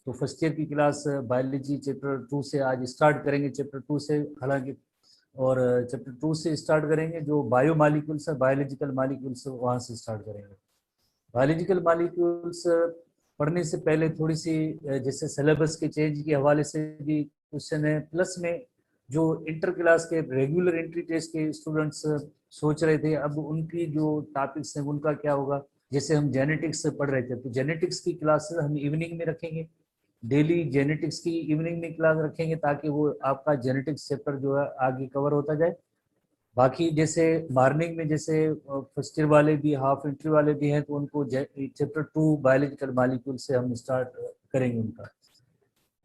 तो first year की class biology chapter 2 से आज स्टार्ट करेंगे, चैप्टर 2 से हालांकि, और चैप्टर 2 से स्टार्ट करेंगे। जो बायो मालिक्यूल्स है, बायोलॉजिकल मालिक्यूल्स, वहाँ से स्टार्ट करेंगे। बायोलॉजिकल मालिक्यूल्स पढ़ने से पहले थोड़ी सी जैसे सिलेबस के चेंज के हवाले से भी क्वेश्चन है, प्लस में जो इंटर क्लास के रेगुलर एंट्री टेस्ट के स्टूडेंट्स सोच रहे थे अब उनकी जो टॉपिक्स हैं उनका क्या होगा। जैसे हम जेनेटिक्स पढ़ रहे थे, तो जेनेटिक्स की क्लासेस हम इवनिंग में रखेंगे, डेली जेनेटिक्स की इवनिंग में क्लास रखेंगे, ताकि वो आपका जेनेटिक्स चैप्टर जो है आगे कवर होता जाए। बाकी जैसे मॉर्निंग में जैसे फर्स्ट ईयर वाले भी, हाफ एंट्री वाले भी हैं, तो उनको चैप्टर 2 बायोलॉजिकल मॉलिक्यूल से हम स्टार्ट करेंगे उनका।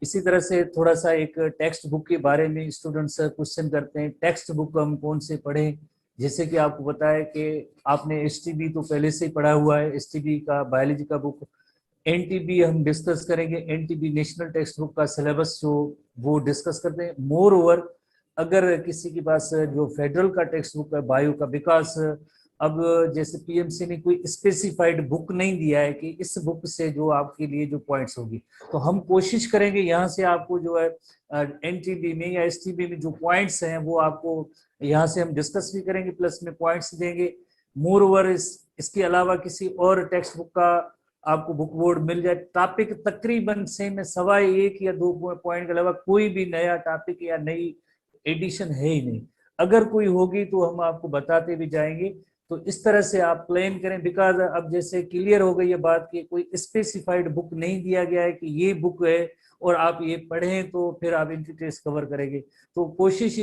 इसी तरह से थोड़ा सा एक टेक्स्ट बुक के बारे में स्टूडेंट्स क्वेश्चन करते हैं, टेक्स्ट बुक हम कौन से पढ़ें। जैसे कि आपको पता है कि आपने एसटीबी तो पहले से ही पढ़ा हुआ है, एसटीबी का बायोलॉजी का बुक। एनटीबी हम डिस्कस करेंगे, एनटीबी नेशनल टेक्स्ट बुक का सिलेबस जो वो डिस्कस करते हैं। मोर ओवर अगर किसी के पास जो फेडरल का टेक्स्ट बुक है बायो का, बिकॉज अब जैसे पीएमसी ने कोई स्पेसिफाइड बुक नहीं दिया है कि इस बुक से जो आपके लिए जो पॉइंट्स होगी, तो हम कोशिश करेंगे यहाँ से आपको जो है एनटीबी में या एसटीबी में जो पॉइंट्स हैं वो आपको यहाँ से हम डिस्कस भी करेंगे, प्लस में पॉइंट्स देंगे। मोर ओवर इसके अलावा किसी और टेक्स्ट बुक का आपको बुक बोर्ड मिल जाए, टॉपिक तकरीबन सेम है, सवा एक या दो पॉइंट के अलावा कोई भी नया टॉपिक या नई एडिशन है ही नहीं। अगर कोई होगी तो हम आपको बताते भी जाएंगे। तो इस तरह से आप प्लान करें, बिकॉज अब जैसे क्लियर हो गई ये बात कि कोई स्पेसिफाइड बुक नहीं दिया गया है कि ये बुक है और आप ये पढ़ें तो फिर आप इंट्री टेस्ट कवर करेंगे। तो कोशिश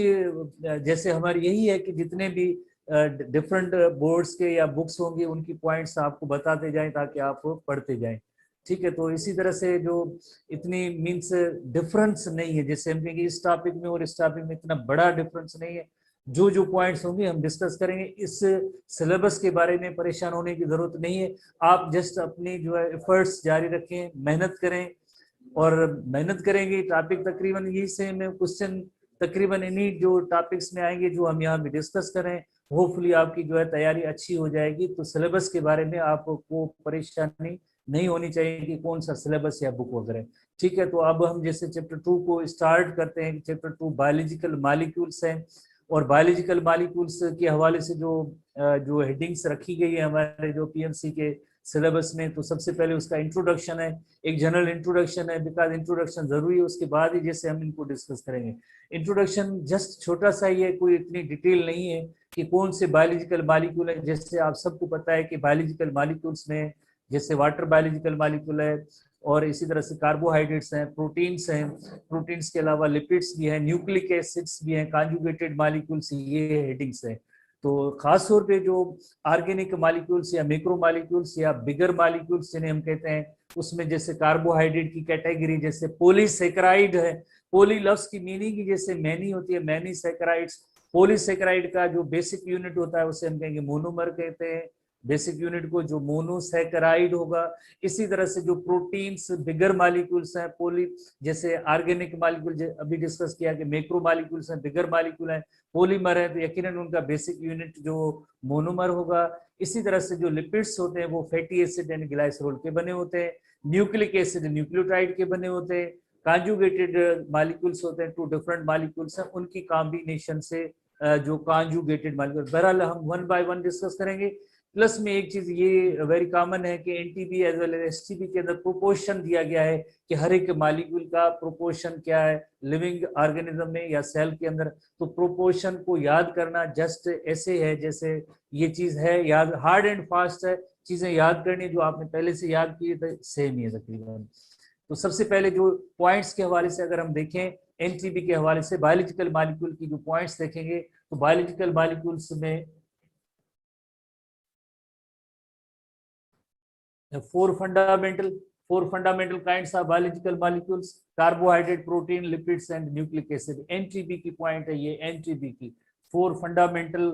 जैसे हमारी यही है कि जितने भी डिफरेंट बोर्ड्स के या बुक्स होंगे उनकी पॉइंट्स आपको बताते जाएं ताकि आप पढ़ते जाएं। ठीक है, तो इसी तरह से जो इतनी मीन्स डिफरेंस नहीं है, जैसे हम कहेंगे इस टॉपिक में और इस टॉपिक में इतना बड़ा डिफरेंस नहीं है। जो जो पॉइंट्स होंगे हम डिस्कस करेंगे। इस सिलेबस के बारे में परेशान होने की जरूरत नहीं है, आप जस्ट अपनी जो है एफर्ट्स जारी रखें, मेहनत करें, और मेहनत करेंगे। टॉपिक तकरीबन यही सेम है, क्वेश्चन तकरीबन इन्हीं जो टॉपिक्स में आएंगे जो हम यहाँ भी डिस्कस करें। होपफुली आपकी जो है तैयारी अच्छी हो जाएगी। तो सिलेबस के बारे में आपको परेशानी नहीं होनी चाहिए कि कौन सा सिलेबस या बुक वगैरह। ठीक है, तो अब हम जैसे चैप्टर 2 को स्टार्ट करते हैं। चैप्टर 2 बायोलॉजिकल मॉलिक्यूल्स हैं, और बायोलॉजिकल मॉलिक्यूल्स के हवाले से जो जो हेडिंग्स रखी गई है हमारे जो पीएमसी के सिलेबस में, तो सबसे पहले उसका इंट्रोडक्शन है, एक जनरल इंट्रोडक्शन है, बिकॉज इंट्रोडक्शन जरूरी है, उसके बाद ही जैसे हम इनको डिस्कस करेंगे। इंट्रोडक्शन जस्ट छोटा सा ही है, कोई इतनी डिटेल नहीं है कि कौन से बायोलॉजिकल मॉलिक्यूल है। जैसे आप सबको पता है कि बायोलॉजिकल मॉलिक्यूल्स में जैसे वाटर बायोलॉजिकल मॉलिक्यूल है, और इसी तरह से कार्बोहाइड्रेट्स हैं, प्रोटीन्स हैं, प्रोटीन्स के अलावा लिपिड्स भी हैं, न्यूक्लिक एसिड्स भी हैं, कॉन्जुगेटेड मॉलिक्यूल्स, ये हेडिंग्स हैं। तो खास तौर पे जो ऑर्गेनिक मॉलिक्यूल्स या मैक्रो मॉलिक्यूल्स या बिगर मॉलिक्यूल्स जिन्हें हम कहते हैं, उसमें जैसे कार्बोहाइड्रेट की कैटेगरी जैसे पॉलीसेकेराइड है। पॉली लफ्ज की मीनिंग की जैसे मैनी होती है, मैनी सेकेराइड्स। पॉलीसेकेराइड का जो बेसिक यूनिट होता है उसे हम कहेंगे मोनोमर कहते हैं, बेसिक यूनिट को जो मोनोसेकेराइड होगा। इसी तरह से जो प्रोटीन्स बिगर मॉलिक्यूल्स हैं, पोली जैसे ऑर्गेनिक मॉलिक्यूल अभी डिस्कस किया कि मैक्रो मॉलिक्यूल्स हैं, बिगर मॉलिक्यूल हैं, पॉलीमर है, तो यकीनन उनका बेसिक यूनिट जो मोनोमर होगा। इसी तरह से जो लिपिड्स होते हैं वो फैटी एसिड यानी ग्लाइसरोल के बने होते हैं, न्यूक्लिक एसिड न्यूक्लियोटाइड के बने होते हैं, कॉन्जुगेटेड मॉलिक्यूल्स होते हैं, टू डिफरेंट मॉलिक्यूल्स हैं, उनकी कॉम्बिनेशन से जो कॉन्जुगेटेड मॉलिक्यूल। बहरहाल हम वन बाय वन डिस्कस करेंगे। प्लस में एक चीज ये वेरी कॉमन है कि NTB as well as STB के अंदर प्रोपोर्शन दिया गया है कि हर एक मॉलिक्यूल का प्रोपोर्शन क्या है लिविंग ऑर्गेनिज्म में या सेल के अंदर। तो प्रोपोर्शन को याद करना जस्ट ऐसे है जैसे ये चीज है याद, हार्ड एंड फास्ट है, चीजें याद करनी जो आपने पहले से याद की है सेम ही है तकरीबन। तो सबसे पहले जो पॉइंट्स के हवाले से अगर हम देखें, एनटीबी के हवाले से बायोलॉजिकल मॉलिक्यूल की जो पॉइंट्स देखेंगे, तो बायोलॉजिकल मॉलिक्यूल्स में four fundamental kinds of biological molecules: carbohydrate, protein, lipids and nucleic acid। NTB की पॉइंट है ये, एनटीबी की फोर फंडामेंटल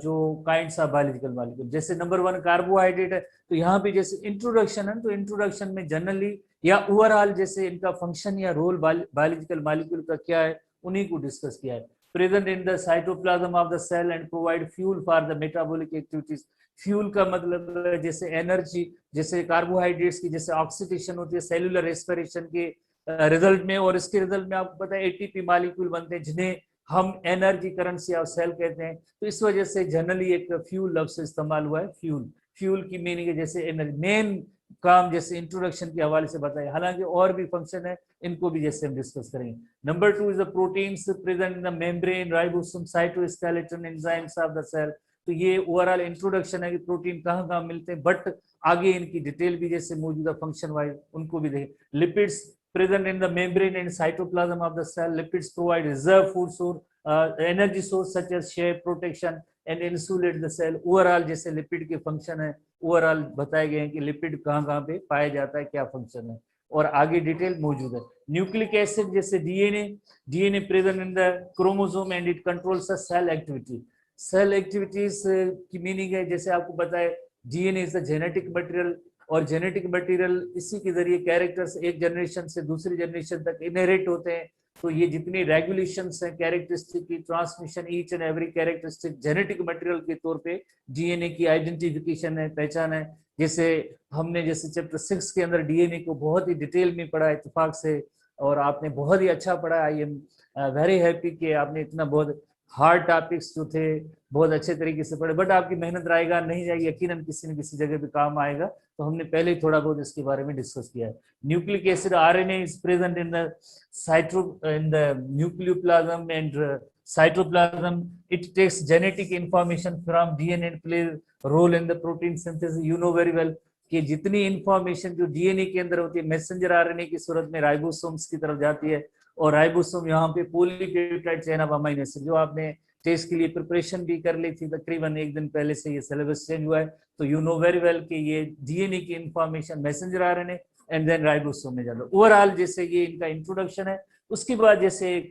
जो काइंड्स ऑफ बायोलॉजिकल मॉलिक्यूल। जैसे नंबर 1 कार्बोहाइड्रेट है, तो यहाँ पे जैसे इंट्रोडक्शन है, तो इंट्रोडक्शन में जनरली या ओवरऑल जैसे इनका फंक्शन या रोल बायोलॉजिकल मॉलिक्यूल का क्या है उन्हीं को डिस्कस किया है। Present in the cytoplasm of the cell and provide fuel for the metabolic activities. Fuel का मतलब है जैसे एनर्जी, जैसे कार्बोहाइड्रेट्स की जैसे ऑक्सीडेशन होती है सेल्यूलर रेस्पिरेशन के रिजल्ट में, और इसके रिजल्ट में आपको पता है एटीपी मॉलिक्यूल बनते हैं जिन्हें हम एनर्जी करेंसी ऑफ सेल कहते हैं। तो इस वजह से जनरली एक फ्यूल लफ्ज इस्तेमाल हुआ है। फ्यूल, फ्यूल की मीनिंग है जैसे एनर्जी। मेन काम जैसे इंट्रोडक्शन के हवाले से बताया, हालांकि और भी फंक्शन है, इनको भी जैसे हम डिस्कस करेंगे। Number 2 is the proteins present in the membrane, ribosome, cytoskeleton, enzymes of the cell. तो ये ओवरऑल इंट्रोडक्शन है कि प्रोटीन कहाँ कहाँ मिलते हैं, बट आगे इनकी डिटेल भी जैसे मौजूद है फंक्शन वाइज, उनको भी देखें। Lipids present in the membrane and cytoplasm of the cell. Lipids provide reserve food source, energy source such as shape, protection and insulate the cell. Overall जैसे लिपिड के फंक्शन है, ओवरऑल बताए गए हैं कि लिपिड कहाँ कहाँ पे पाया जाता है, क्या फंक्शन है, और आगे डिटेल मौजूद है। न्यूक्लिक एसिड जैसे DNA, DNA present in the chromosome and it controls the cell activity. Cell activities की मीनिंग है जैसे आपको पता है DNA is the genetic material, और जेनेटिक मटेरियल इसी के जरिए कैरेक्टर्स एक जनरेशन से दूसरी जनरेशन तक इनहेरिट होते हैं। तो ये जितनी रेगुलेशंस हैं कैरेक्टरिस्टिक की transmission, each and every characteristic genetic material के तौर पे डीएनए की आइडेंटिफिकेशन है, पहचान है। जैसे हमने जैसे चैप्टर 6 के अंदर डीएनए को बहुत ही डिटेल में पढ़ा इत्तेफाक से, और आपने बहुत ही अच्छा पढ़ा। आई एम वेरी हैप्पी कि आपने इतना बहुत हार्ड टॉपिक्स जो थे बहुत अच्छे तरीके से पढ़े, बट आपकी मेहनत रहेगा नहीं जाएगी, यकीनन किसी न किसी जगह पे काम आएगा। तो हमने पहले ही थोड़ा बहुत इसके बारे में डिस्कस किया है। Nucleic acid RNA is present in the nucleoplasm and cytoplasm. It takes genetic information from DNA and play role in the protein synthesis. You know very well कि जितनी इंफॉर्मेशन जो डीएनए के अंदर होती है मैसेंजर आरएनए की सूरत में ribosomes की तरफ जाती है, और राइबोसोम यहाँ पे polypeptide chain of amino acid, जो आपने टेस्ट के लिए प्रिपरेशन भी कर ली थी तकरीबन एक दिन पहले से, ये सिलेबस चेंज हुआ है। तो यू नो वेरी वेल कि ये डीएनए की information messenger RNA and then ribosome में जाता है। ओवरऑल जैसे ये इनका इंट्रोडक्शन है। उसके बाद जैसे एक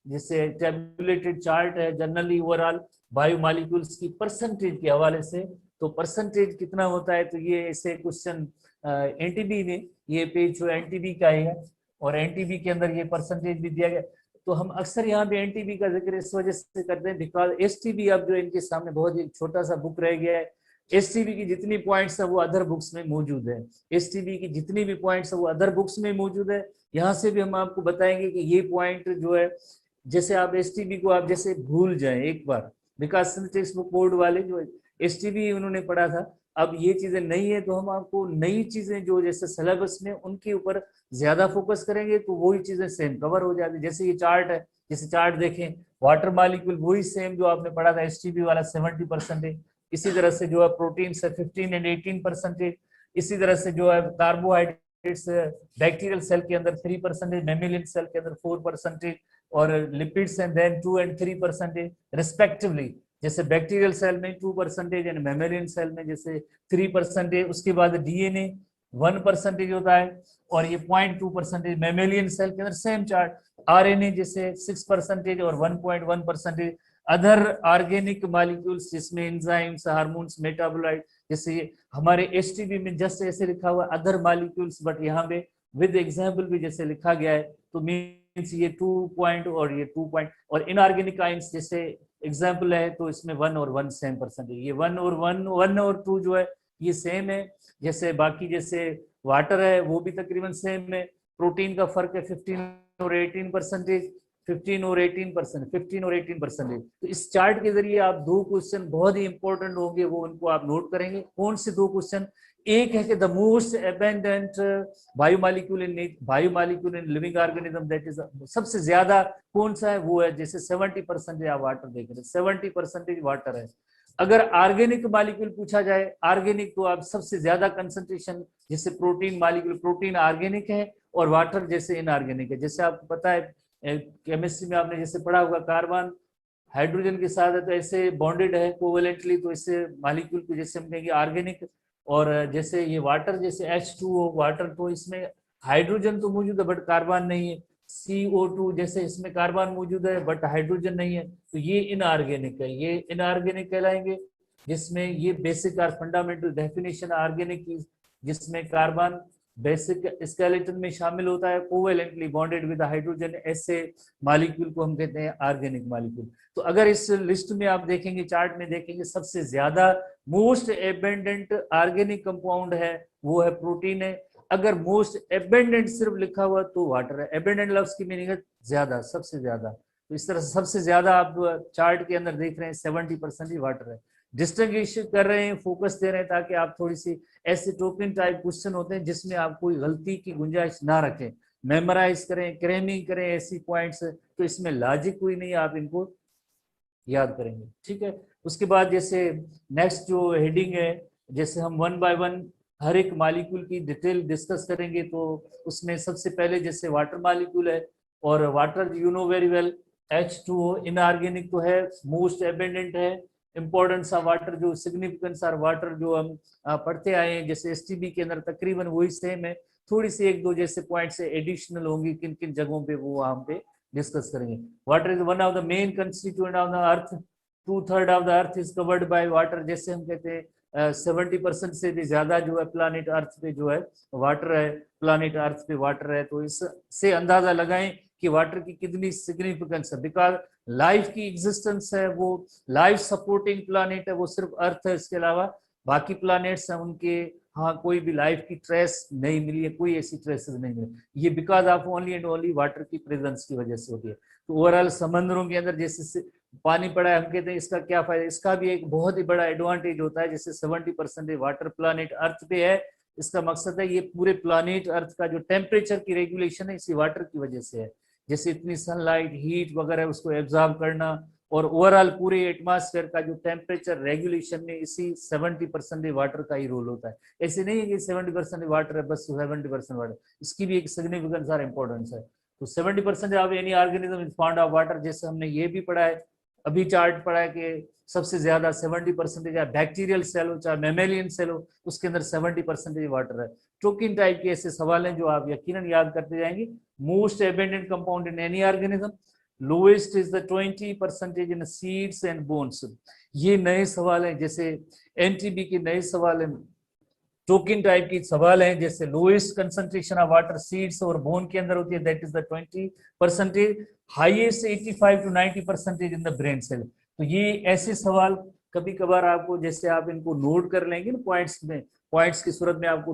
जैसे टेबुलेटेड चार्ट है जनरली ओवरऑल बायोमॉलिक्यूल्स की परसेंटेज के हवाले से। तो परसेंटेज कितना होता है, तो ये ऐसे क्वेश्चन एनटीबी में, ये पेज जो एनटीबी का है और एनटीबी के अंदर ये परसेंटेज भी दिया गया। तो हम अक्सर यहाँ पे एनटीबी का जिक्र इस वजह से करते हैं बिकॉज एसटीबी अब जो इनके सामने बहुत ही छोटा सा बुक रह गया है। एसटीबी की जितनी पॉइंट्स है वो अदर बुक्स में मौजूद है। एसटीबी की जितनी भी पॉइंट्स है वो अदर बुक्स में मौजूद है। यहाँ से भी हम आपको बताएंगे कि ये पॉइंट जो है, जैसे आप एसटीबी को आप जैसे भूल जाए एक बार, बिकॉज टेक्स्ट बुक बोर्ड वाले जो एसटीबी उन्होंने पढ़ा था, अब ये चीजें नहीं है, तो हम आपको नई चीजें जो जैसे सिलेबस में उनके ऊपर ज्यादा फोकस करेंगे, तो वही चीजें सेम कवर हो जाती है। जैसे ये चार्ट है, जैसे चार्ट देखें, वाटर मॉलिक्यूल वही सेम जो आपने पढ़ा था एसटीबी वाला 70%। इसी तरह से जो है प्रोटीन से 15 एंड 18%। इसी तरह से जो है कार्बोहाइड्रेट्स बैक्टीरियल सेल के अंदर 3%, मेमिलियन सेल के अंदर 4%, और lipids and then 2 and 3% respectively. जैसे बैक्टीरियल सेल में 2% एंड मेमेलियन सेल में जैसे 3%। उसके बाद डीएनए 1% होता है, और ये 0.2% मेमेलियन सेल के अंदर। सेम चार्ट आरएनए जैसे 6% और 1.1%। अदर ऑर्गेनिक मॉलिक्यूल्स जिसमें एंजाइम्स, हार्मोन्स, मेटाबोलाइट, जैसे हमारे एसटीबी में जस्ट ऐसे लिखा हुआ अदर मॉलिक्यूल्स, बट यहाँ पे विद एग्जाम्पल भी जैसे लिखा गया है। तो मीन्स ये 2 पॉइंट और ये 2 पॉइंट, और इनऑर्गेनिक आयंस जैसे एग्जाम्पल है तो इसमें 1 और 1 सेम %। ये 1 और 1 और 2 जो है ये सेम है। जैसे बाकी जैसे वाटर है वो भी तकरीबन सेम है। प्रोटीन का फर्क है 15 और 18%, 15 और 18%, 15 और 18%। तो इस चार्ट के जरिए आप दो क्वेश्चन बहुत ही इंपॉर्टेंट होंगे, वो उनको आप नोट करेंगे। कौन से दो क्वेश्चन? एक है कि the most abundant biomolecule in living organism, that is सबसे ज्यादा कौन सा है, वो है जैसे 70% आप वाटर देख रहे हैं, 70% वाटर है। अगर ऑर्गेनिक मॉलिक्यूल पूछा जाए, ऑर्गेनिक तो आप सबसे ज्यादा कंसंट्रेशन, जैसे प्रोटीन मॉलिक्यूल, प्रोटीन ऑर्गेनिक है और वाटर जैसे इनऑर्गेनिक है। जैसे आपको पता है केमिस्ट्री में आपने जैसे पढ़ा होगा, कार्बन हाइड्रोजन के साथ है तो ऐसे बॉन्डेड है कोवेलेंटली, तो इससे मॉलिक्यूल को जैसे हम कहेंगे ऑर्गेनिक। और जैसे ये वाटर जैसे H2O वाटर, तो इसमें हाइड्रोजन तो मौजूद है बट कार्बन नहीं है। CO2 जैसे इसमें कार्बन मौजूद है बट हाइड्रोजन नहीं है, तो ये इनऑर्गेनिक है, ये इनऑर्गेनिक कहलाएंगे। जिसमें ये बेसिक और फंडामेंटल डेफिनेशन ऑर्गेनिक की, जिसमें कार्बन बेसिक स्केलेटन में शामिल होता है, कोवेलेंटली बॉन्डेड विद हाइड्रोजन, ऐसे मॉलिक्यूल को हम कहते हैं ऑर्गेनिक मॉलिक्यूल। तो अगर इस लिस्ट में आप देखेंगे, चार्ट में देखेंगे, सबसे ज्यादा मोस्ट एबेंडेंट ऑर्गेनिक कंपाउंड है वो है प्रोटीन है। अगर मोस्ट एबेंडेंट सिर्फ लिखा हुआ तो वाटर है। एबेंडेंट लफ्ज की मीनिंग है ज्यादा, सबसे ज्यादा। तो इस तरह से सबसे ज्यादा आप चार्ट के अंदर देख रहे हैं 70% ही वाटर है। डिस्टिंग्विश कर रहे हैं, फोकस दे रहे हैं, ताकि आप थोड़ी सी ऐसे टोकन टाइप क्वेश्चन होते हैं जिसमें आप कोई गलती की गुंजाइश ना रखें, मेमोराइज करें, क्रेमिंग करें ऐसी पॉइंट्स, तो इसमें लॉजिक कोई नहीं, आप इनको याद करेंगे। ठीक है, उसके बाद जैसे नेक्स्ट जो हेडिंग है, जैसे हम वन बाय वन हर एक मालिक्यूल की डिटेल डिस्कस करेंगे। तो उसमें सबसे पहले जैसे वाटर मालिक्यूल है, और water you know very well H2O inorganic तो है, मोस्ट एबेंडेंट है। इंपॉर्टेंस ऑफ वाटर, जो सिग्निफिकेंस ऑफ वाटर जो हम पढ़ते आए हैं, जैसे एसटीबी के अंदर तकरीबन वही सेम है, थोड़ी सी एक दो जैसे पॉइंट से एडिशनल होंगी, किन किन जगहों पे वो वहां पे डिस्कस करेंगे। Water is one of the main constituent of the earth, 2/3 of the earth is covered by water. जैसे हम कहते हैं 70% से भी ज्यादा जो है प्लानिट अर्थ पे जो है वाटर है, प्लानिट अर्थ पे वाटर है। तो इससे अंदाजा लगाएं कि वाटर की कितनी सिग्निफिकेंस है, बिकॉज लाइफ की एग्जिस्टेंस है वो लाइफ सपोर्टिंग प्लानिट है वो सिर्फ अर्थ है, इसके अलावा बाकी प्लानिट्स हैं उनके हाँ कोई भी लाइफ की ट्रेस नहीं मिली है, कोई ऐसी ट्रेसेस नहीं मिली। ये because of only and only water की प्रेजेंस की वजह से होती है। तो ओवरऑल समंदरों के अंदर जैसे पानी पड़ा है, हम कहते हैं इसका क्या फायदा, इसका भी एक बहुत ही बड़ा एडवांटेज होता है। जैसे 70% वाटर प्लानिट अर्थ पे है, इसका मकसद है ये पूरे प्लानिट अर्थ का जो टेम्परेचर की रेगुलेशन है इसी वाटर की वजह से है। जैसे इतनी सनलाइट हीट वगैरह उसको एब्जॉर्ब करना, और ओवरऑल पूरे एटमॉस्फेयर का जो टेम्परेचर रेगुलेशन में इसी 70% वाटर का ही रोल होता है। ऐसे नहीं है कि 70% वाटर है बस 70% वाटर, इसकी भी एक सिग्निफिकेंस और इंपॉर्टेंस है। तो 70% of any organism is found of water. जैसे हमने ये भी पढ़ा है, अभी चार्ट पढ़ा है कि सबसे ज्यादा 70% चाहे बैक्टीरियल सेल हो चाहे मेमेलियन सेल हो, उसके अंदर 70% वाटर है। टोकिन टाइप के ऐसे सवाल हैं जो आप यकीनन याद करते जाएंगे। Most abundant compound in any organism, lowest is the 20% in seeds and bones. ये नए सवाल हैं, जैसे एनटीबी के नए सवाल हैं, टोकिन टाइप की सवाल है। जैसे lowest concentration of water seeds और बोन के अंदर होती है, that is the 20%, highest 85 to 90% in the brain cell. तो ये ऐसे सवाल कभी कभार आपको, जैसे आप इनको नोट कर लेंगे ना पॉइंट्स में, पॉइंट्स की सूरत में आपको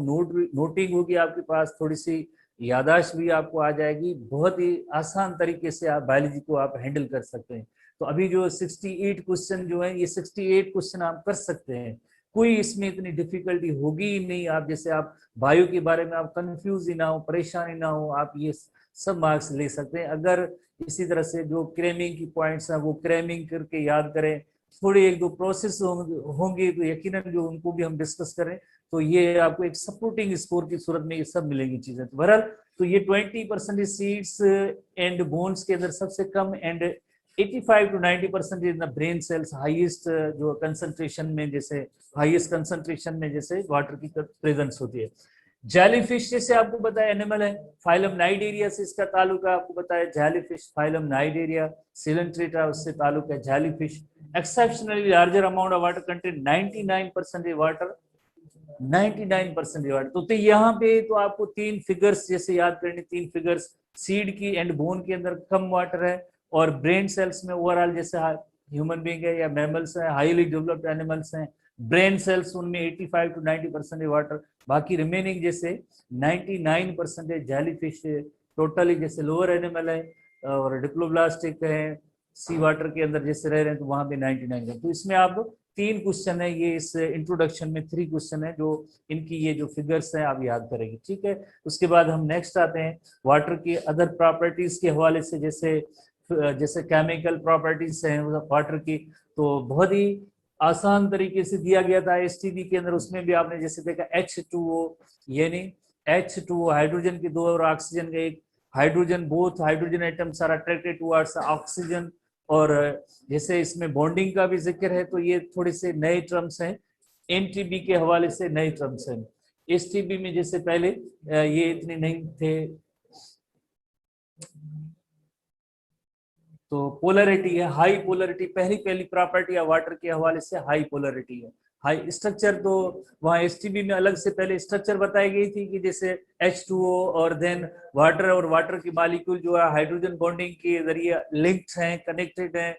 नोटिंग होगी आपके पास, थोड़ी सी यादाश्त भी आपको आ जाएगी, बहुत ही आसान तरीके से आप बायोलॉजी को आप हैंडल कर सकते हैं। तो अभी जो 68 क्वेश्चन जो है, ये 68 क्वेश्चन आप कर सकते हैं, कोई इसमें इतनी डिफिकल्टी होगी ही नहीं। आप जैसे आप बायो के बारे में आप कंफ्यूज ही ना हो, परेशानी ना हो, आप ये सब मार्क्स ले सकते हैं। अगर इसी तरह से जो क्रेमिंग की पॉइंट्स हैं वो क्रेमिंग करके याद करें, थोड़ी एक दो प्रोसेस होंगे तो यकीनन जो उनको भी हम डिस्कस करें, तो ये आपको एक सपोर्टिंग स्कोर की सूरत में ये सब मिलेंगी चीजें। तो बहरहाल तो ये 20% सीड्स एंड बोन्स के अंदर सबसे कम, and 85 to 90% in the brain cells, highest जो कंसंट्रेशन में, जैसे हाईएस्ट कंसंट्रेशन में जैसे वाटर की प्रेजेंस होती है। जेलीफिश जैसे आपको बताया एनिमल है, फाइलम नाइडेरिया से इसका ताल्लुक है, आपको बताया जेलीफिश फाइलम नाइडेरिया, सिलेंट्रेटा उससे ताल्लुक है jellyfish. Exceptionally larger amount of water content 99% water, 99% water. तो यहाँ पे तो आपको तीन फिगर्स जैसे याद करनी, तीन फिगर्स, सीड की एंड बोन के अंदर कम वाटर है, और ब्रेन सेल्स में ओवरऑल जैसे ह्यूमन बीइंग है या मैमल्स हैं, हाईली डेवलप्ड एनिमल्स हैं, ब्रेन सेल्स उनमें 85 to 90% वाटर, बाकी रिमेनिंग जैसे 99% जेलीफिश टोटली जैसे लोअर एनिमल है, और डिप्लोब्लास्टिक है सी वाटर के अंदर जैसे रह रहे हैं, तो वहां पे 99 है। तो इसमें आप तीन क्वेश्चन है, ये इस इंट्रोडक्शन में 3 क्वेश्चन है जो इनकी ये जो फिगर्स हैं आप याद करेंगे। ठीक है, उसके बाद हम नेक्स्ट आते हैं वाटर की अदर प्रॉपर्टीज के हवाले से, जैसे जैसे केमिकल प्रॉपर्टीज हैं वाटर की, तो बहुत ही आसान तरीके से दिया गया था एसटीबी के अंदर। उसमें भी आपने जैसे देखा H2O, यानी H2O हाइड्रोजन के दो और ऑक्सीजन का एक, hydrogen both hydrogen atoms are attracted towards oxygen. और जैसे इसमें बॉन्डिंग का भी जिक्र है, तो ये थोड़े से नए टर्म्स हैं, एनटीबी के हवाले से नए टर्म्स हैं। एसटीबी में जैसे पहले ये इतने नहीं थे। तो पोलरिटी है, हाई पोलरिटी, पहली पहली प्रॉपर्टी है वाटर के हवाले से हाई पोलरिटी है। हाई स्ट्रक्चर तो वहाँ एसटीबी में अलग से पहले स्ट्रक्चर बताई गई थी कि जैसे H2O और देन वाटर, और वाटर की मॉलिक्यूल जो है हाइड्रोजन बॉन्डिंग के जरिए लिंक्ड हैं, कनेक्टेड हैं,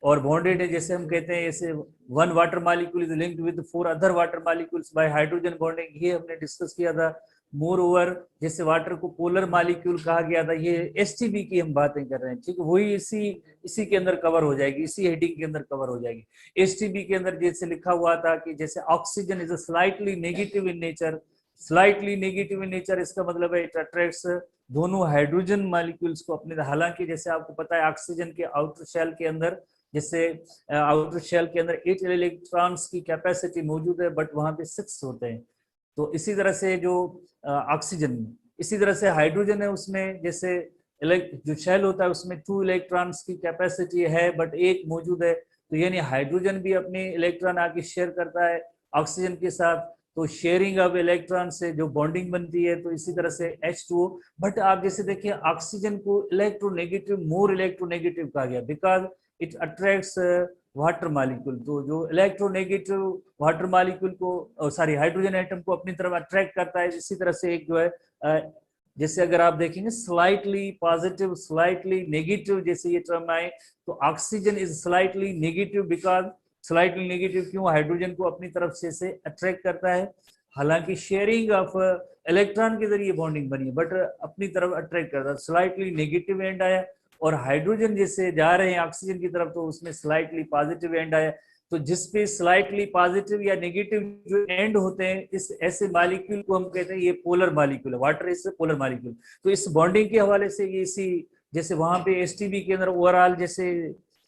और बॉन्डेड है, जैसे हम कहते हैं जैसे one water molecule is linked with 4 other water molecules bye hydrogen bonding, ये हमने डिस्कस किया था। मोर ओवर जैसे वाटर को पोलर मॉलिक्यूल कहा गया था, ये एसटीबी की हम बातें कर रहे हैं, ठीक है, वही इसी के अंदर कवर हो जाएगी, इसी हेडिंग के अंदर कवर हो जाएगी। एसटीबी के अंदर जैसे लिखा हुआ था कि जैसे oxygen is slightly negative in nature, slightly negative in nature इसका मतलब है इट अट्रैक्ट्स दोनों हाइड्रोजन मॉलिक्यूल्स को अपने, हालांकि जैसे आपको पता है ऑक्सीजन के आउटर शेल के अंदर, जैसे आउटर शेल के अंदर 8 इलेक्ट्रॉन्स की कैपेसिटी मौजूद है, बट वहां पे 6 होते हैं। तो इसी तरह से जो ऑक्सीजन, इसी तरह से हाइड्रोजन है, उसमें जैसे जो शेल होता है उसमें 2 इलेक्ट्रॉन्स की कैपेसिटी है बट 1 मौजूद है। तो यानी हाइड्रोजन भी अपने इलेक्ट्रॉन आके शेयर करता है ऑक्सीजन के साथ, तो शेयरिंग ऑफ इलेक्ट्रॉन से जो बॉन्डिंग बनती है। तो इसी तरह से H2O, बट आप जैसे देखिए ऑक्सीजन को इलेक्ट्रोनेगेटिव, मोर इलेक्ट्रोनेगेटिव कहा गया because it attracts water molecule. तो जो इलेक्ट्रोनेगेटिव वाटर मॉलिक्यूल को, सॉरी हाइड्रोजन एटम को अपनी तरफ अट्रैक्ट करता है। इसी तरह से एक जो है जैसे अगर आप देखेंगे स्लाइटली पॉजिटिव, स्लाइटली नेगेटिव, जैसे ये टर्म आए, तो oxygen is slightly negative because, slightly negative क्यों, हाइड्रोजन को अपनी तरफ से अट्रैक्ट करता है। हालांकि शेयरिंग ऑफ इलेक्ट्रॉन के जरिए बॉन्डिंग बनी है बट अपनी तरफ अट्रैक्ट करता है, स्लाइटली नेगेटिव एंड आया। और हाइड्रोजन जैसे जा रहे हैं ऑक्सीजन की तरफ तो उसमें स्लाइटली पॉजिटिव एंड आया। तो जिसपे स्लाइटली पॉजिटिव या नेगेटिव जो एंड होते हैं, इस ऐसे मॉलिक्यूल को हम कहते हैं ये पोलर मॉलिक्यूल है, वाटर इज पोलर मॉलिक्यूल। तो इस बॉन्डिंग के हवाले से ये इसी, जैसे वहां पे एसटीबी के अंदर ओवरऑल जैसे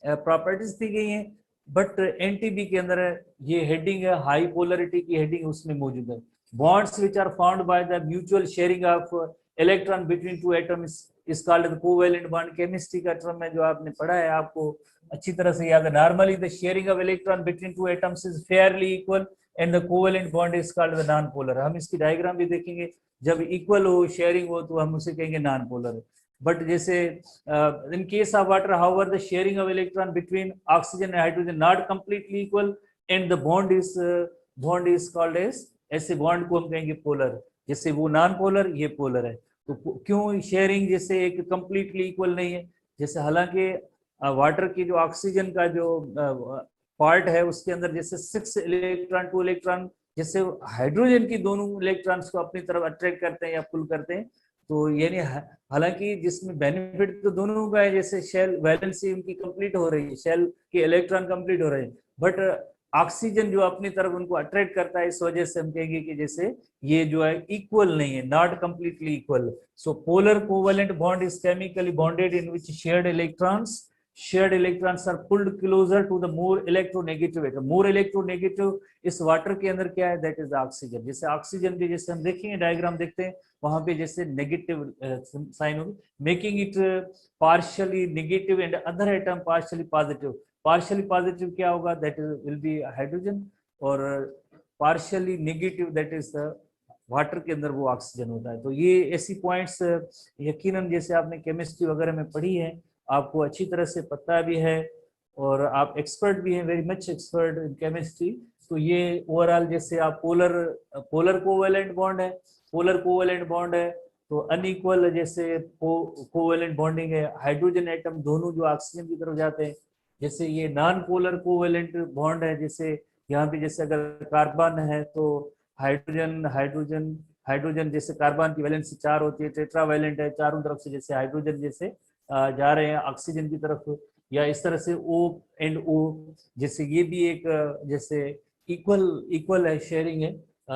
प्रॉपर्टीज दी गई हैं, बट एनटीबी के अंदर ये हेडिंग है हाई पोलरिटी की हेडिंग उसमें मौजूद है। Bonds which are found by the mutual sharing of electron between 2 atoms is called the covalent bond. Chemistry का टर्म है जो आपने पढ़ा है, आपको अच्छी तरह से याद है। Normally the sharing of electron between 2 atoms is fairly equal and the covalent bond is called the non polar. हम इसकी डायग्राम भी देखेंगे, जब इक्वल हो शेयरिंग हो तो हम उसे कहेंगे नॉन पोलर। बट जैसे in case of water, however, the sharing of electron between oxygen and hydrogen not completely equal and the bond is called as, ऐसे बॉन्ड को हम कहेंगे पोलर। जैसे वो नॉन पोलर, ये पोलर है। तो क्यों शेयरिंग जैसे एक कंप्लीटली इक्वल नहीं है, जैसे हालांकि वाटर की जो ऑक्सीजन का जो पार्ट है उसके अंदर जैसे 6 इलेक्ट्रॉन 2 इलेक्ट्रॉन, जैसे हाइड्रोजन की दोनों इलेक्ट्रॉन्स को अपनी तरफ अट्रैक्ट करते हैं या पुल करते हैं। तो यानी हालांकि जिसमें बेनिफिट तो दोनों का है, जैसे शेल वैलेंसी उनकी कंप्लीट हो रही है, शेल के इलेक्ट्रॉन कंप्लीट हो रहे हैं, बट ऑक्सीजन जो अपनी तरफ उनको अट्रैक्ट करता है, इस वजह से हम कहेंगे कि जैसे ये जो है इक्वल नहीं है, not completely equal. So polar covalent bond is chemically bonded in which shared electrons are pulled closer to the more electronegative atom। more electronegative इस वाटर के अंदर क्या है, दैट इज ऑक्सीजन। जैसे ऑक्सीजन भी जैसे हम देखेंगे डायग्राम देखते हैं वहां पे जैसे नेगेटिव साइन होगी, making it partially negative and other atom partially positive. Partially positive क्या होगा, दैट विल बी हाइड्रोजन, और partially negative that is water के अंदर वो ऑक्सीजन होता है। तो ये ऐसी पॉइंट्स यकीनन जैसे आपने केमिस्ट्री वगैरह में पढ़ी है, आपको अच्छी तरह से पता भी है और आप एक्सपर्ट भी हैं, very much expert in chemistry. तो ये ओवरऑल जैसे आप पोलर कोवेलेंट बॉन्ड है, पोलर कोवेलेंट बॉन्ड है तो अनइक्वल जैसे कोवेलेंट बॉन्डिंग है, हाइड्रोजन एटम दोनों जो ऑक्सीजन की तरफ जाते हैं। जैसे ये नॉन पोलर कोवेलेंट बॉन्ड है, जैसे यहाँ पे जैसे अगर कार्बन है तो हाइड्रोजन हाइड्रोजन हाइड्रोजन, जैसे कार्बन की वैलेंसी 4 होती है, टेट्रावैलेंट है, चारों तरफ से जैसे हाइड्रोजन जैसे जा रहे हैं ऑक्सीजन की तरफ, या इस तरह से O एंड O, जैसे ये भी एक जैसे इक्वल है, शेयरिंग है,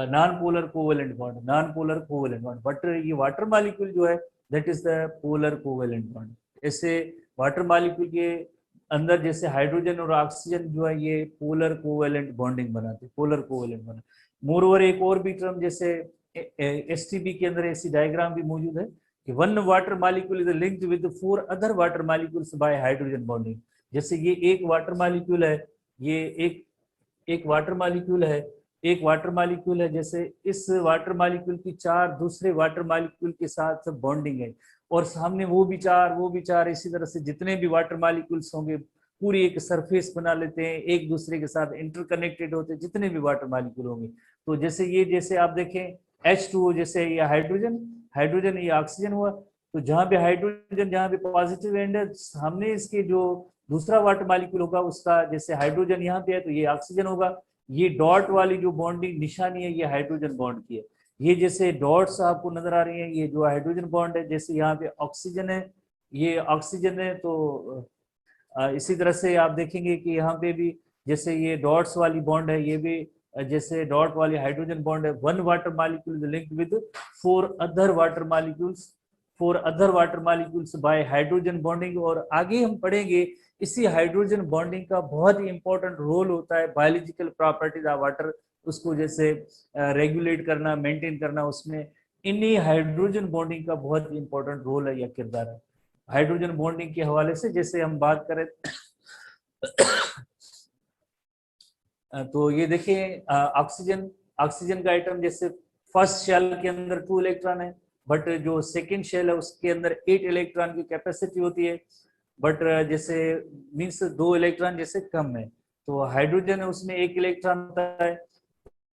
non polar covalent bond, non polar covalent bond. But ये वाटर मॉलिक्यूल जो है that is the polar covalent bond. ऐसे वाटर मॉलिक्यूल के अंदर जैसे हाइड्रोजन और ऑक्सीजन जो है ये पोलर कोवेलेंट बॉन्डिंग बनाते हैं, पोलर कोवेलेंट बना। मोरओवर एक और भी टर्म जैसे एसटीबी के अंदर ऐसी डायग्राम भी मौजूद है कि one water molecule is linked with 4 other water molecules bye hydrogen bonding. जैसे ये एक वाटर मॉलिक्यूल है, ये एक वाटर मॉलिक्यूल है, एक वाटर मॉलिक्यूल है, जैसे इस वाटर मॉलिक्यूल की 4 दूसरे वाटर मॉलिक्यूल के साथ बॉन्डिंग है, और सामने वो भी चार, इसी तरह से जितने भी वाटर मॉलिक्यूल्स होंगे पूरी एक सरफेस बना लेते हैं, एक दूसरे के साथ इंटरकनेक्टेड होते हैं जितने भी वाटर मॉलिक्यूल होंगे। तो जैसे ये जैसे आप देखें H2O, जैसे ये हाइड्रोजन ये ऑक्सीजन हुआ, तो जहाँ पे हाइड्रोजन जहाँ पे पॉजिटिव एंड है, सामने इसके जो दूसरा वाटर मॉलिक्यूल होगा उसका, जैसे हाइड्रोजन यहाँ पे है तो ये ऑक्सीजन होगा। ये डॉट वाली जो बॉन्डिंग निशानी है ये हाइड्रोजन बॉन्ड की है। ये जैसे डॉट्स आपको नजर आ रही है ये जो हाइड्रोजन बॉन्ड है, जैसे यहाँ पे ऑक्सीजन है ये ऑक्सीजन है, तो इसी तरह से आप देखेंगे कि यहाँ पे भी जैसे ये डॉट्स वाली बॉन्ड है ये भी जैसे डॉट वाली हाइड्रोजन बॉन्ड है। One water molecule is linked with four other water molecules bye hydrogen bonding. और आगे हम पढ़ेंगे इसी हाइड्रोजन बॉन्डिंग का बहुत ही इंपॉर्टेंट रोल होता है बायोलॉजिकल प्रॉपर्टीज ऑफ वाटर, उसको जैसे रेगुलेट करना, मेंटेन करना, उसमें इन्हीं हाइड्रोजन बॉन्डिंग का बहुत इंपॉर्टेंट रोल है या किरदार है। हाइड्रोजन बॉन्डिंग के हवाले से जैसे हम बात करें तो ये देखिए ऑक्सीजन ऑक्सीजन का आइटम, जैसे फर्स्ट शेल के अंदर 2 इलेक्ट्रॉन है, बट जो सेकंड शेल है उसके अंदर 8 इलेक्ट्रॉन की कैपेसिटी होती है, बट जैसे मीन्स 2 इलेक्ट्रॉन जैसे कम है। तो हाइड्रोजन है उसमें 1 इलेक्ट्रॉन होता है,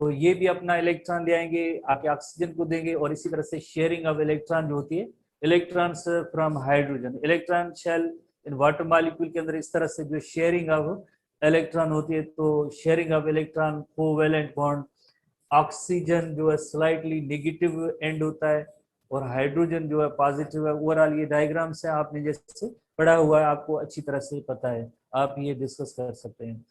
तो ये भी अपना इलेक्ट्रॉन ले आएंगे आके ऑक्सीजन को देंगे। और इसी तरह से शेयरिंग ऑफ इलेक्ट्रॉन जो होती है, electrons from hydrogen, electron shell in water molecule के अंदर इस तरह से जो शेयरिंग ऑफ इलेक्ट्रॉन होती है, तो sharing of electron covalent bond. Oxygen जो है स्लाइटली नेगेटिव एंड होता है और हाइड्रोजन जो है पॉजिटिव है। ओवरऑल ये डायग्राम से आपने जैसे पढ़ा हुआ है, आपको अच्छी तरह से पता है, आप ये डिस्कस कर सकते हैं,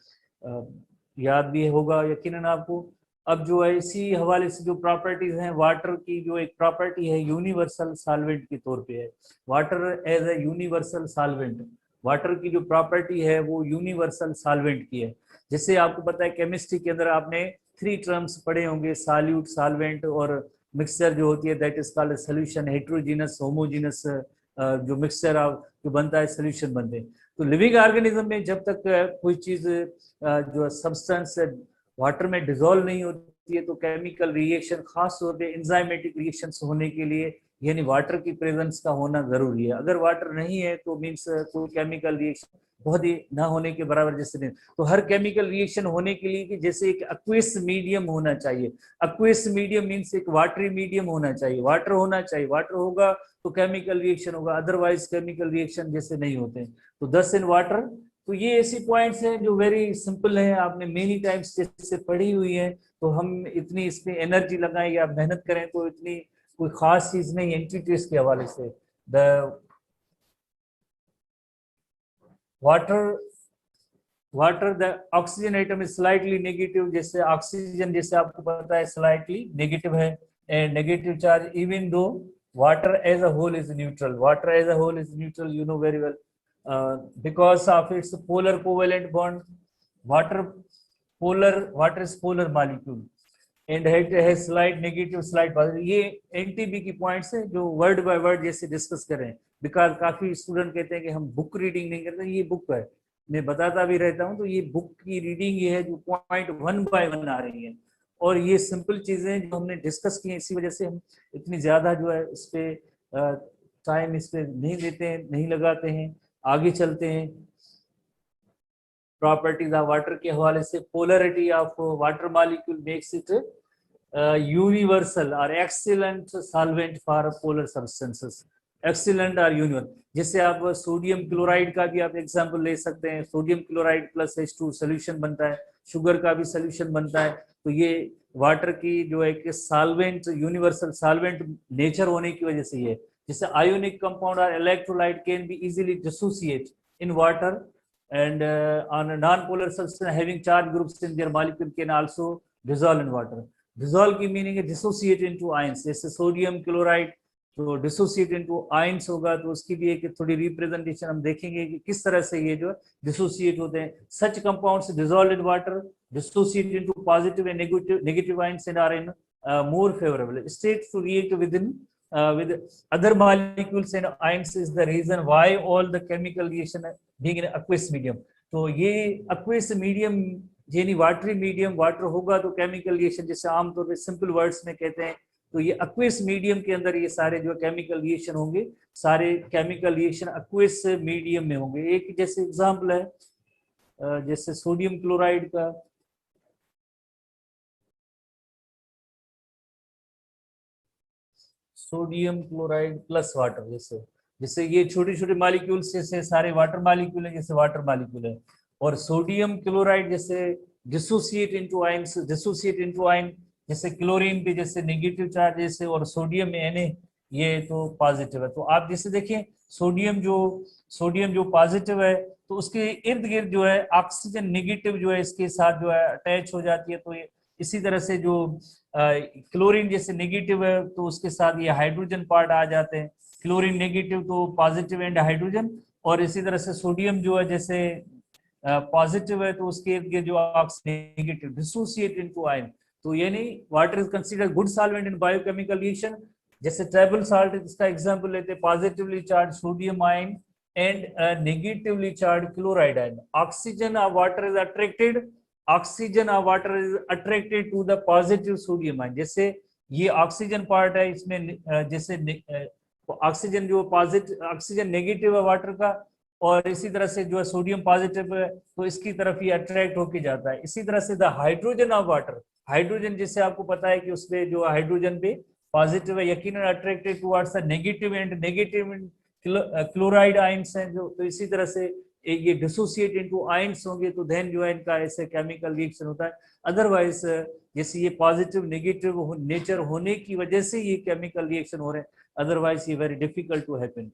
याद भी होगा यकीनन आपको। अब जो है इसी हवाले से जो प्रॉपर्टीज हैं वाटर की, जो एक प्रॉपर्टी है यूनिवर्सल सॉल्वेंट के तौर पे है, water as a universal solvent. Water की जो प्रॉपर्टी है वो यूनिवर्सल सॉल्वेंट की है। जैसे आपको पता है केमिस्ट्री के अंदर आपने 3 टर्म्स पढ़े होंगे, सॉल्यूट, सॉल्वेंट और मिक्सचर जो होती है, that is called solution, heterogeneous, homogeneous जो मिक्सचर जो बनता है सोल्यूशन बनते हैं। तो लिविंग ऑर्गेनिज्म में जब तक कोई चीज जो सब्सटेंस वाटर में डिजोल्व नहीं होती है तो केमिकल रिएक्शन, खास तौर पे एंजाइमेटिक रिएक्शंस होने के लिए यानी वाटर की प्रेजेंस का होना जरूरी है। अगर वाटर नहीं है तो मीन्स कोई केमिकल रिएक्शन बहुत ही ना होने के बराबर जैसे नहीं। तो हर केमिकल रिएक्शन होने के लिए कि जैसे एक एक्वियस मीडियम होना चाहिए, एक्वियस मीडियम मीन्स एक वाटरी मीडियम होना चाहिए, वाटर होना चाहिए, वाटर होगा तो केमिकल रिएक्शन होगा, अदरवाइज केमिकल रिएक्शन जैसे नहीं होते। तो 10 इन वाटर। तो ये ऐसी पॉइंट्स हैं जो वेरी सिंपल है, आपने मेनी टाइम्स जैसे पढ़ी हुई है, तो हम इतनी इसमें एनर्जी लगाएं या मेहनत करें तो इतनी कोई खास चीज नहीं एंटिटीज के हवाले से। The water water the oxygen atom is slightly negative, जैसे ऑक्सीजन जैसे आपको पता है स्लाइटली नेगेटिव है, negative charge, even though water as a whole is neutral, water as a whole is neutral, you know very well, because of its polar covalent bond. Water is polar molecule and it has slight negative, slight positive. ये NTB की points है जो word by word जैसे discuss करें, because काफी student कहते हैं कि हम बुक रीडिंग नहीं करते, ये बुक है, मैं बताता भी रहता हूँ। तो ये बुक की रीडिंग ये है जो पॉइंट 1 बाय 1 आ रही है, और ये सिंपल चीजें जो हमने डिस्कस की हैं, इसी वजह से हम इतनी ज्यादा जो है इस पे टाइम इस पे नहीं देते हैं, नहीं लगाते हैं, आगे चलते हैं। प्रॉपर्टीज ऑफ वाटर के हवाले से, polarity of water molecule makes it universal और excellent solvent for polar substances, excellent और यूनिवर्सल। जैसे आप सोडियम क्लोराइड का भी आप एग्जांपल ले सकते हैं, sodium chloride plus H2 solution बनता है, शुगर का भी सोल्यूशन बनता है। तो ये वाटर की जो एक सॉल्वेंट, यूनिवर्सल सॉल्वेंट नेचर होने की वजह से ये, जैसे आयोनिक कंपाउंड और electrolyte can be easily dissociate in water and on a non-polar substance having charge groups in their molecule can also dissolve in water. Dissolve की मीनिंग है dissociate into ions, जैसे सोडियम क्लोराइड तो dissociate into ions होगा, तो उसकी भी एक थोड़ी रिप्रेजेंटेशन हम देखेंगे कि किस तरह से ये जो डिसोसिएट होते हैं। Such compounds dissolve in water dissociate into positive and negative ions and are in more favorable states to react with other molecules and ions is the reason why all the chemical reaction being in aqueous medium। तो ये aqueous medium यानी watery medium, water होगा तो chemical reaction जैसे आमतौर पे simple words में कहते हैं, तो ये aqueous मीडियम के अंदर ये सारे जो केमिकल रिएक्शन होंगे, सारे केमिकल रिएक्शन aqueous मीडियम में होंगे। एक जैसे एग्जांपल है जैसे सोडियम क्लोराइड का, सोडियम क्लोराइड प्लस वाटर, जैसे जैसे ये छोटे छोटे मॉलिक्यूल्स जैसे सारे वाटर मॉलिक्यूल है, जैसे वाटर मॉलिक्यूल है। और सोडियम क्लोराइड जैसे dissociate into ions, dissociate into ion, जैसे क्लोरीन पे जैसे नेगेटिव चार्ज जैसे, और सोडियम में Na ये तो पॉजिटिव है। तो आप जैसे देखें सोडियम जो पॉजिटिव है तो उसके इर्द गिर्द जो है ऑक्सीजन नेगेटिव जो है इसके साथ जो है अटैच हो जाती है। तो ये इसी तरह से जो क्लोरीन जैसे नेगेटिव है तो उसके साथ ये हाइड्रोजन पार्ट आ जाते हैं, क्लोरीन नेगेटिव तो पॉजिटिव एंड हाइड्रोजन। और इसी तरह से सोडियम जो है जैसे पॉजिटिव है तो उसके इर्द गिर्द जो oxygen negative dissociate into ion. तो यानी water is considered good solvent in biochemical reaction. जैसे ट्रेबल साल्ट इसका एग्जांपल लेते हैं, positively charge sodium ion and negatively charge chloride ion. Oxygen of water is attracted, oxygen of water is attracted to the positive sodium ion. जैसे ये oxygen part है इसमें जैसे oxygen जो पॉजिटिव ऑक्सीजन नेगेटिव है water का, और इसी तरह से जो है सोडियम पॉजिटिव है तो इसकी तरफ ये अट्रैक्ट होके जाता है। इसी तरह से the hydrogen of water, hydrogen जैसे आपको पता है कि उसमें जो हाइड्रोजन पे पॉजिटिव है यकीनन attracted towards the negative and negative chloride ions हैं जो। तो इसी तरह से ये डिसोसिएट इनटू आयंस होंगे तो देन जो है इनका ऐसे केमिकल रिएक्शन होता है। अदरवाइज जैसे ये पॉजिटिव नेगेटिव नेचर होने की वजह से ये केमिकल रिएक्शन हो रहे हैं, अदरवाइज ये वेरी डिफिकल्ट टू हैपन।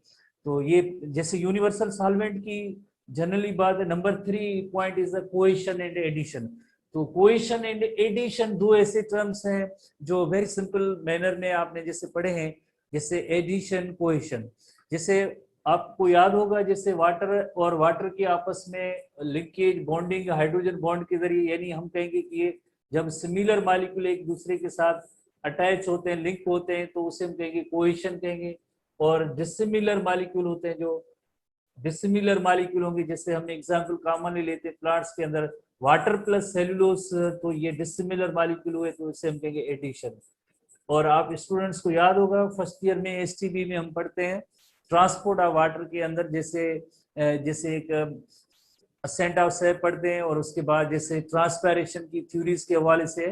तो ये जैसे यूनिवर्सल सॉल्वेंट की जनरली बात है। Number 3 point is the cohesion and adhesion. तो कोहेशन एंड एडिशन दो ऐसे टर्म्स हैं जो वेरी सिंपल मैनर में आपने जैसे पढ़े हैं, जैसे एडिशन कोहेशन। जैसे आपको याद होगा जैसे वाटर और वाटर के आपस में लिंकेज बॉन्डिंग हाइड्रोजन बॉन्ड के जरिए, यानी हम कहेंगे कि ये जब सिमिलर मॉलिक्यूल एक दूसरे के साथ अटैच होते हैं लिंक होते हैं तो उसे हम कहेंगे कोहेशन कहेंगे। और डिसिमिलर मॉलिक्यूल होते हैं जो डिसिमिलर मॉलिक्यूल होंगे, जैसे हमने एग्जांपल कॉमनली लेते हैं प्लांट्स के अंदर वाटर प्लस सेलुलोस, तो ये डिसिमिलर मॉलिक्यूल हुए तो इसे हम कहेंगे एडिशन। और आप स्टूडेंट्स को याद होगा फर्स्ट ईयर में एसटीबी में हम पढ़ते हैं ट्रांसपोर्ट ऑफ वाटर के अंदर जैसे एक असेंट ऑफ सेप पढ़ते हैं, और उसके बाद जैसे ट्रांसपैरेशन की थ्योरीज के हवाले से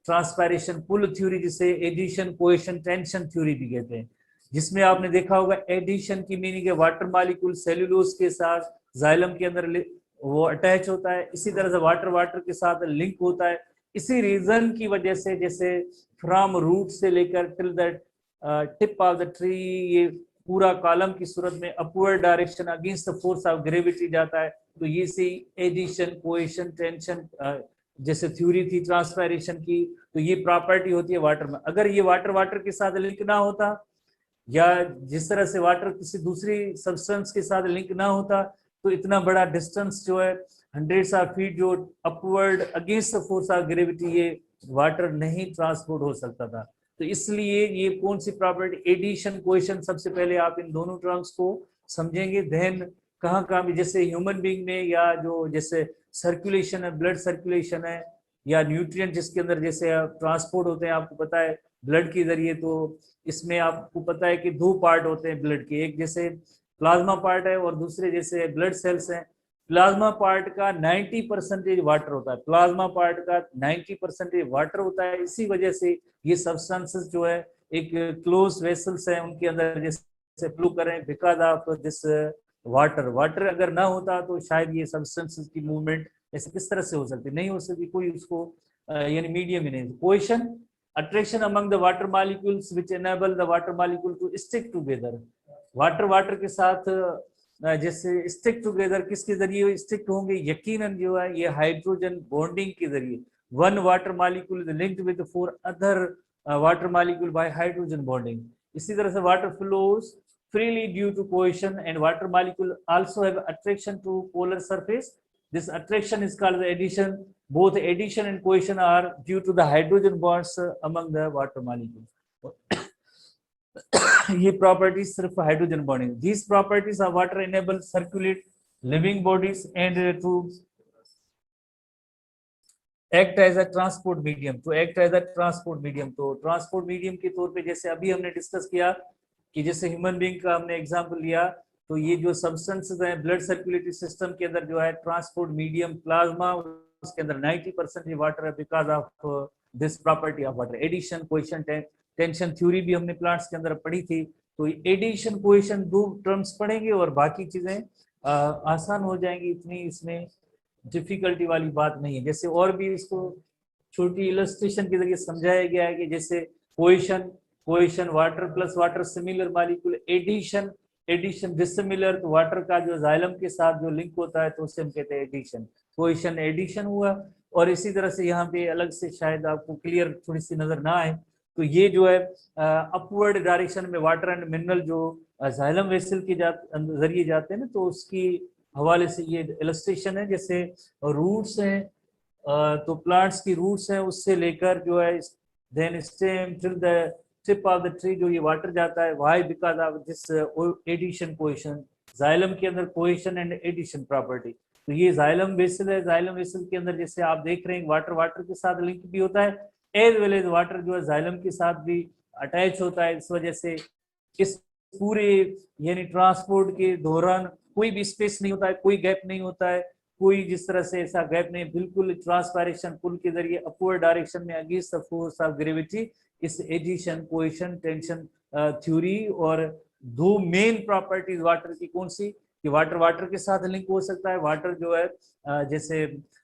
ट्रांसपैरेशन पुल थ्योरी जिसे एडिशन कोहेशन टेंशन थ्योरी भी कहते हैं, जिसमें आपने देखा होगा एडिशन की मीनिंग है वाटर मॉलिक्यूल सेल्यूलोज के साथ जाइलम के अंदर वो अटैच होता है, इसी तरह से वाटर वाटर के साथ लिंक होता है। इसी रीजन की वजह से जैसे फ्रॉम रूट से लेकर till the tip of the tree ये पूरा कॉलम की सूरत में upward direction against the force of gravity जाता है। तो ये से एडिशन कोहेशन टेंशन जैसे थ्योरी थी ट्रांसपैरेशन की, तो ये प्रॉपर्टी होती है वाटर में। अगर ये वाटर वाटर के साथ लिंक ना होता या जिस तरह से वाटर किसी दूसरी सब्सटेंस के साथ लिंक ना होता तो इतना बड़ा डिस्टेंस जो है हंड्रेड्स ऑफ फीट जो upward against the force of gravity ये वाटर नहीं ट्रांसपोर्ट हो सकता था। तो इसलिए ये कौन सी प्रॉपर्टी एडिशन कोहेशन, सबसे पहले आप इन दोनों टर्म्स को समझेंगे। देन कहाँ कहाँ भी जैसे ह्यूमन बीइंग में या जो जैसे सर्कुलेशन है ब्लड सर्कुलेशन है या न्यूट्रिएंट जिसके अंदर जैसे ट्रांसपोर्ट होते हैं आपको पता है ब्लड के जरिए, तो इसमें आपको पता है कि दो पार्ट होते हैं ब्लड के, एक जैसे प्लाज्मा पार्ट है और दूसरे जैसे ब्लड सेल्स हैं। प्लाज्मा पार्ट का 90% वाटर होता है, प्लाज्मा पार्ट का 90% वाटर होता है। इसी वजह से ये सब्सटेंसेस जो है एक क्लोज वेसल्स है उनके अंदर जैसे फ्लो करें because of this water. Water अगर ना होता तो शायद ये सब्सटेंसेस की मूवमेंट ऐसे किस तरह से हो सकती, नहीं हो सकती, कोई उसको यानी मीडियम ही नहीं। Cohesion attraction among the water molecules which enable the water molecule to stick together। Water water के साथ जैसे स्टिक टुगेदर किसके जरिए स्टिक होंगे, यकीनन जो है ये हाइड्रोजन बॉन्डिंग के जरिए। One water molecule is linked with 4 other water molecule by hydrogen bonding. इसी तरह से water flows freely due to cohesion and water molecule also have attraction to polar surface। This attraction is called the addition। Both addition and cohesion are due to the hydrogen bonds among the water molecules। ये properties सिर्फ hydrogen bonding. these properties of water enable circulate living bodies and to act as a transport medium। तो act as a transport medium, तो transport medium के तौर पे जैसे अभी हमने डिस्कस किया कि जैसे ह्यूमन बीइंग का हमने एग्जांपल लिया, तो ये जो सब्सटेंसेस हैं ब्लड सर्कुलेटरी सिस्टम के अंदर जो है ट्रांसपोर्ट मीडियम प्लाज्मा उसके अंदर 90% वाटर है because of this property of water. Adhesion cohesion tension theory भी हमने प्लांट्स के अंदर पढ़ी थी, तो एडिशन कोएशन दो टर्म्स पढ़ेंगे और बाकी चीजें आसान हो जाएंगी, इतनी इसमें डिफिकल्टी वाली बात नहीं है। जैसे और भी इसको छोटी इलस्ट्रेशन के जरिए समझाया गया है कि जैसे cohesion cohesion water plus water similar molecule, adhesion adhesion dissimilar, तो वाटर का जो जाइलम के साथ जो लिंक होता है तो उसे हम कहते हैं एडिशन, कोएशन एडिशन हुआ। और इसी तरह से यहाँ पे अलग से शायद आपको क्लियर थोड़ी सी नजर ना आए, तो ये जो है अपवर्ड डायरेक्शन में वाटर एंड मिनरल जो जाइलम वेसल के जरिए जाते हैं ना, तो उसकी हवाले से ये इलस्ट्रेशन है। जैसे रूट्स हैं, तो प्लांट्स की रूट्स हैं, उससे लेकर जो है then stem till the tip of the tree जो ये वाटर जाता है, why because of this adhesion cohesion, xylem के अंदर कोएशन एंड एडिशन प्रॉपर्टी। तो ये जाइलम वेसल है, जाइलम वेसल के अंदर जैसे आप देख रहे हैं वाटर वाटर के साथ लिंक भी होता है, एज वेल एज वाटर जो है जाइलम के साथ भी अटैच होता है। इस वजह से इस पूरे यानी ट्रांसपोर्ट के दौरान कोई भी स्पेस नहीं होता है, कोई गैप नहीं होता है, कोई जिस तरह से ऐसा गैप नहीं, बिल्कुल ट्रांसपायरेशन पुल के जरिए अपवर्ड डायरेक्शन में against the force of gravity. इस एडिशन कोएशन टेंशन थ्योरी और दो मेन प्रॉपर्टीज वाटर की कौन सी, कि वाटर वाटर के साथ लिंक हो सकता है, वाटर जो है जैसे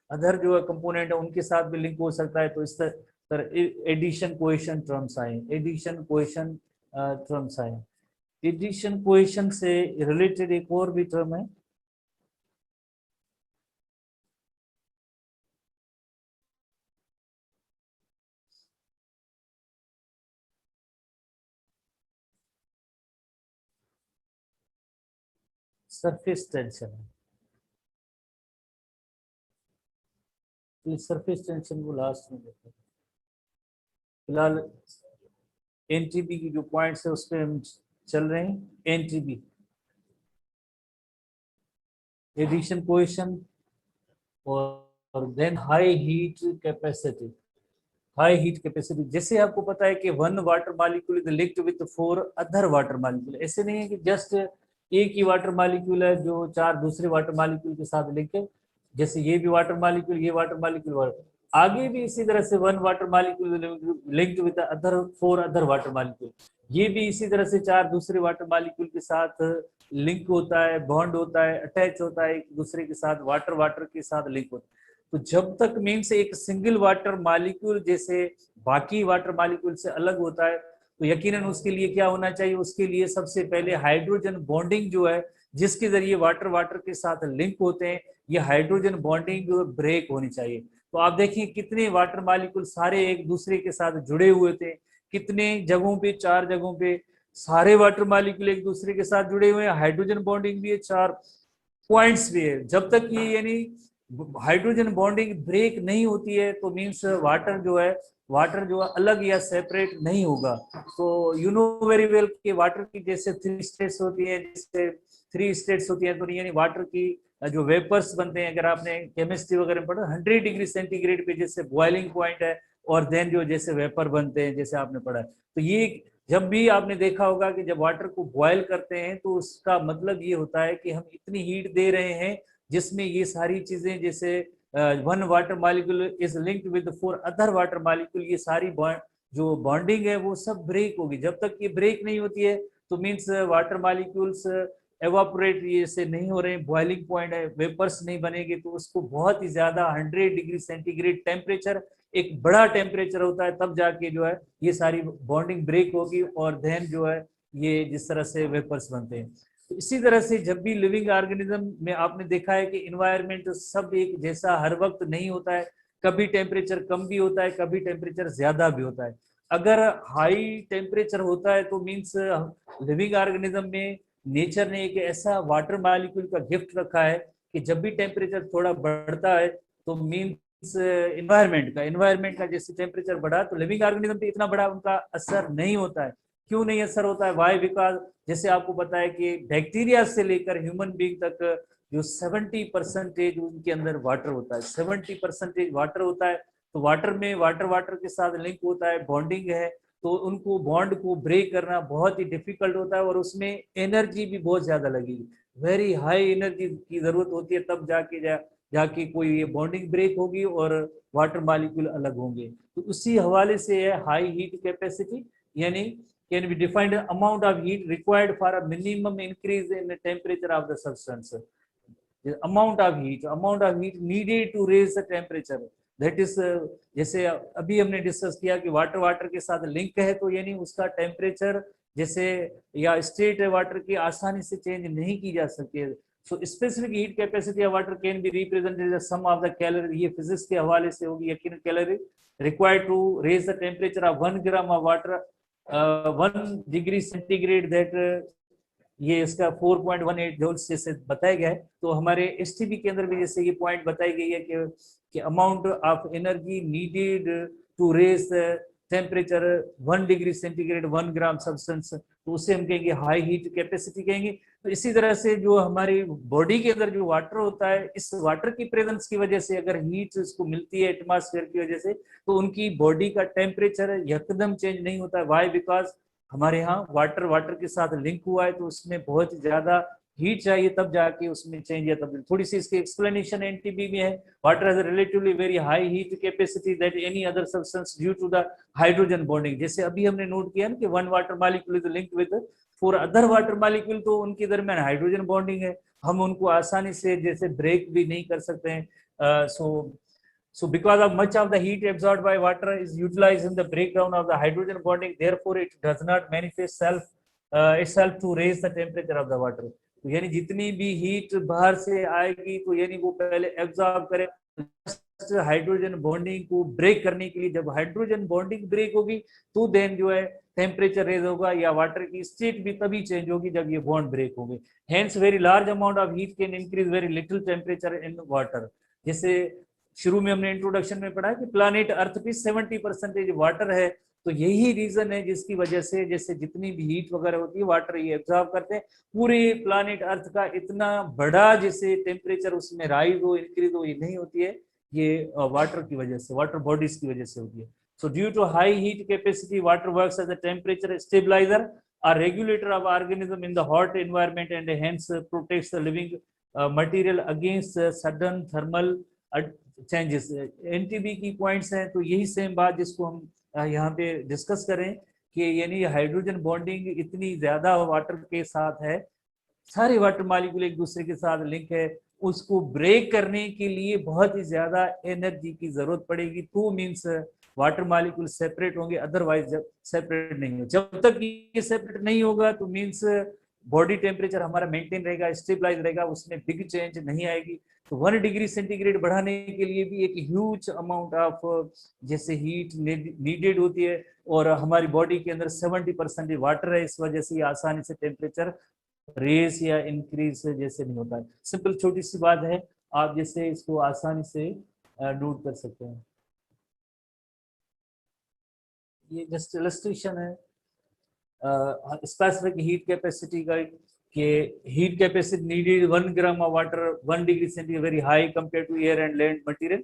अदर जो है कंपोनेंट है उनके साथ भी लिंक हो सकता है। तो इस तरह एडिशन कोएशन टर्म्स आए, एडिशन कोएशन टर्म्स आए। एडिशन कोएशन से रिलेटेड एक और भी टर्म है, सरफेस टेंशन। सरफेस टेंशन को लास्ट में देखते हैं। फिलहाल एनटीबी की जो पॉइंट्स है उस पर हम चल रहे हैं। एनटीबी एडिशन कोएशन और then high heat capacity. High heat capacity जैसे आपको पता है कि one water molecule is linked with four other water molecule. ऐसे नहीं है कि जस्ट एक ही वाटर मॉलिक्यूल है जो चार दूसरे वाटर मॉलिक्यूल के साथ लिंक है। जैसे ये भी वाटर मॉलिक्यूल, ये वाटर मॉलिक्यूल, आगे भी इसी तरह से one water molecule linked with other four other water molecule, ये भी इसी तरह से चार दूसरे वाटर मॉलिक्यूल के साथ लिंक होता है, बॉन्ड होता है, अटैच होता है एक दूसरे के साथ, वाटर वाटर के साथ लिंक होता है। तो जब तक मीन्स एक सिंगल वाटर मॉलिक्यूल जैसे बाकी वाटर मॉलिक्यूल से अलग होता है, तो यकीनन उसके लिए क्या होना चाहिए, उसके लिए सबसे पहले हाइड्रोजन बॉन्डिंग जो है जिसके जरिए वाटर वाटर के साथ लिंक होते हैं, ये हाइड्रोजन बॉन्डिंग ब्रेक होनी चाहिए। तो आप देखिए कितने वाटर मॉलिक्यूल सारे एक दूसरे के साथ जुड़े हुए थे, कितने जगहों पे, चार जगहों पे सारे वाटर मॉलिक्यूल एक दूसरे के साथ जुड़े हुए हैं, हाइड्रोजन बॉन्डिंग भी है, चार पॉइंट्स भी है। जब तक ये यानी हाइड्रोजन बॉन्डिंग ब्रेक नहीं होती है तो मीन्स वाटर जो है अलग या सेपरेट नहीं होगा। तो यू नो वेरी वेल कि वाटर की जैसे थ्री स्टेट्स होती है, जैसे थ्री स्टेट्स होती है, तो यानी वाटर की जो वेपर्स बनते हैं, अगर आपने केमिस्ट्री वगैरह में पढ़ा 100 डिग्री सेंटीग्रेड पे जैसे बॉइलिंग पॉइंट है, और देन जो जैसे वेपर बनते हैं जैसे आपने पढ़ा है। तो ये जब भी आपने देखा होगा कि जब वाटर को बॉयल करते हैं तो उसका मतलब ये होता है कि हम इतनी हीट दे रहे हैं जिसमें ये सारी चीजें जैसे one water molecule is linked with four other water molecule, ये सारी जो बॉन्डिंग है वो सब ब्रेक होगी। जब तक ये ब्रेक नहीं होती है तो मीन्स वाटर मॉलिक्यूल्स एवापोरेट ये से नहीं हो रहे हैं, बॉइलिंग पॉइंट है, वेपर्स नहीं बनेंगे, तो उसको बहुत ही ज्यादा 100 डिग्री सेंटीग्रेड टेम्परेचर, एक बड़ा टेम्परेचर होता है, तब जाके जो है ये सारी बॉन्डिंग ब्रेक होगी और देन जो है ये जिस तरह से वेपर्स बनते हैं। तो इसी तरह से जब भी लिविंग ऑर्गेनिज्म में आपने देखा है कि इन्वायरमेंट सब एक जैसा हर वक्त नहीं होता है, कभी टेम्परेचर कम भी होता है, कभी टेम्परेचर ज्यादा भी होता है। अगर हाई टेम्परेचर होता है तो मीन्स लिविंग ऑर्गेनिज्म में नेचर ने एक ऐसा वाटर मॉलिक्यूल का गिफ्ट रखा है कि जब भी टेम्परेचर थोड़ा बढ़ता है तो मीन्स इन्वायरमेंट का जैसे टेम्परेचर बढ़ा तो लिविंग ऑर्गेनिज्म पे इतना बड़ा उनका असर नहीं होता है। क्यों नहीं असर होता है, वाई बिकॉज जैसे आपको पता है कि बैक्टीरिया से लेकर ह्यूमन बीइंग तक जो 70% उनके अंदर वाटर होता है, 70% वाटर होता है। तो वाटर में वाटर वाटर के साथ लिंक होता है, बॉन्डिंग है, तो उनको बॉन्ड को ब्रेक करना बहुत ही डिफिकल्ट होता है और उसमें एनर्जी भी बहुत ज्यादा लगेगी, वेरी हाई एनर्जी की जरूरत होती है, तब जाके कोई ये बॉन्डिंग ब्रेक होगी और वाटर मॉलिक्यूल अलग होंगे। तो उसी हवाले से है हाई हीट कैपेसिटी, यानी can be defined as amount of heat required for a minimum increase in the temperature of the substance. The amount of heat needed to raise the temperature. That is, जैसे अभी हमने discuss किया कि water के साथ link है, तो यानी उसका टेम्परेचर जैसे या स्टेट वाटर की आसानी से चेंज नहीं की जा सकती है. So specific heat capacity of water can be represented as sum of the calorie. ये फिजिक्स के हवाले से होगी. यकीन calorie required to raise the temperature of 1 gram of water 1 degree centigrade. that ये इसका 4.18 जूल्स जैसे बताया गया है. तो हमारे एसटीबी के अंदर भी जैसे ये पॉइंट बताई गई है कि amount of energy needed to raise temperature 1 degree centigrade 1 gram substance, तो उसे हम कहेंगे हाई हीट कैपेसिटी कहेंगे. तो इसी तरह से जो हमारी बॉडी के अंदर जो वाटर होता है, इस वाटर की प्रेजेंस की वजह से अगर हीट उसको मिलती है एटमॉस्फेयर की वजह से, तो उनकी बॉडी का टेम्परेचर यकदम चेंज नहीं होता है. वाई? बिकॉज हमारे यहाँ वाटर के साथ लिंक हुआ है, तो उसमें बहुत ज्यादा हीट चाहिए तब जाके उसमें चेंज या तब्दील. थोड़ी सी इसकी एक्सप्लेनेशन एनटीबी में है. Water has relatively very high heat capacity that any other substance due to the hydrogen bonding. जैसे अभी हमने नोट किया ना कि 1 water molecule is linked with 4 other water molecule, तो उनके दरमियान हाइड्रोजन बॉन्डिंग है. हम उनको आसानी से जैसे ब्रेक भी नहीं कर सकते हैं. So because of much of the heat absorbed by water is utilized in the breakdown of the hydrogen bonding, therefore it does not manifest itself to raise the temperature of the water. तो यानी जितनी भी heat बाहर से आएगी, तो यानी वो पहले एब्जॉर्ब करे हाइड्रोजन बॉन्डिंग को ब्रेक करने के लिए. जब हाइड्रोजन बॉन्डिंग ब्रेक होगी, तो देन जो है टेम्परेचर रेज होगा, या वाटर की स्टेट भी तभी चेंज होगी जब ये बॉन्ड ब्रेक होंगे. Hence very large amount of heat can increase very little temperature in water. जैसे शुरू में हमने इंट्रोडक्शन में पढ़ा कि प्लानेट अर्थ पे 70% वाटर है, तो यही रीजन है जिसकी वजह से जैसे जितनी भी हीट वगैरह होती है वाटर ये एब्जॉर्ब करते हैं. पूरे प्लानेट अर्थ का इतना बड़ा जैसे टेम्परेचर उसमें राइज हो इंक्रीज हो, ये नहीं होती है, ये वाटर की वजह से, वाटर बॉडीज की वजह से होती है. So due to high heat capacity water works as a temperature stabiliser or regulator of organism in the hot environment, and hence protects the living material against sudden thermal changes. NTB की points हैं, तो यही same बात जिसको हम यहाँ पे discuss करें कि यानी हाइड्रोजन बॉन्डिंग इतनी ज्यादा वाटर के साथ है, सारे वाटर मॉलिक्यूल एक दूसरे के साथ लिंक है, उसको ब्रेक करने के लिए बहुत ही ज्यादा एनर्जी की जरूरत पड़ेगी. तो मीन्स वाटर मॉलिक्यूल सेपरेट होंगे, अदरवाइज सेपरेट नहीं होंगे. जब तक ये सेपरेट नहीं होगा, तो मीन्स बॉडी टेम्परेचर हमारा मेंटेन रहेगा, स्टेबलाइज रहेगा, उसमें बिग चेंज नहीं आएगी. तो 1 डिग्री सेंटीग्रेड बढ़ाने के लिए भी एक ह्यूज अमाउंट ऑफ जैसे हीट नीडेड होती है, और हमारी बॉडी के अंदर 70% वाटर है, इस वजह से आसानी से टेम्परेचर रेस या इंक्रीज जैसे नहीं होता है. सिंपल छोटी सी बात है, आप जैसे इसको आसानी से नोट कर सकते हैं. ये जस्ट इलस्ट्रेशन है स्पेसिफिक हीट कैपेसिटी का, कि heat capacity needed 1 gram of water 1 degree centigrade very high compare to air and land material.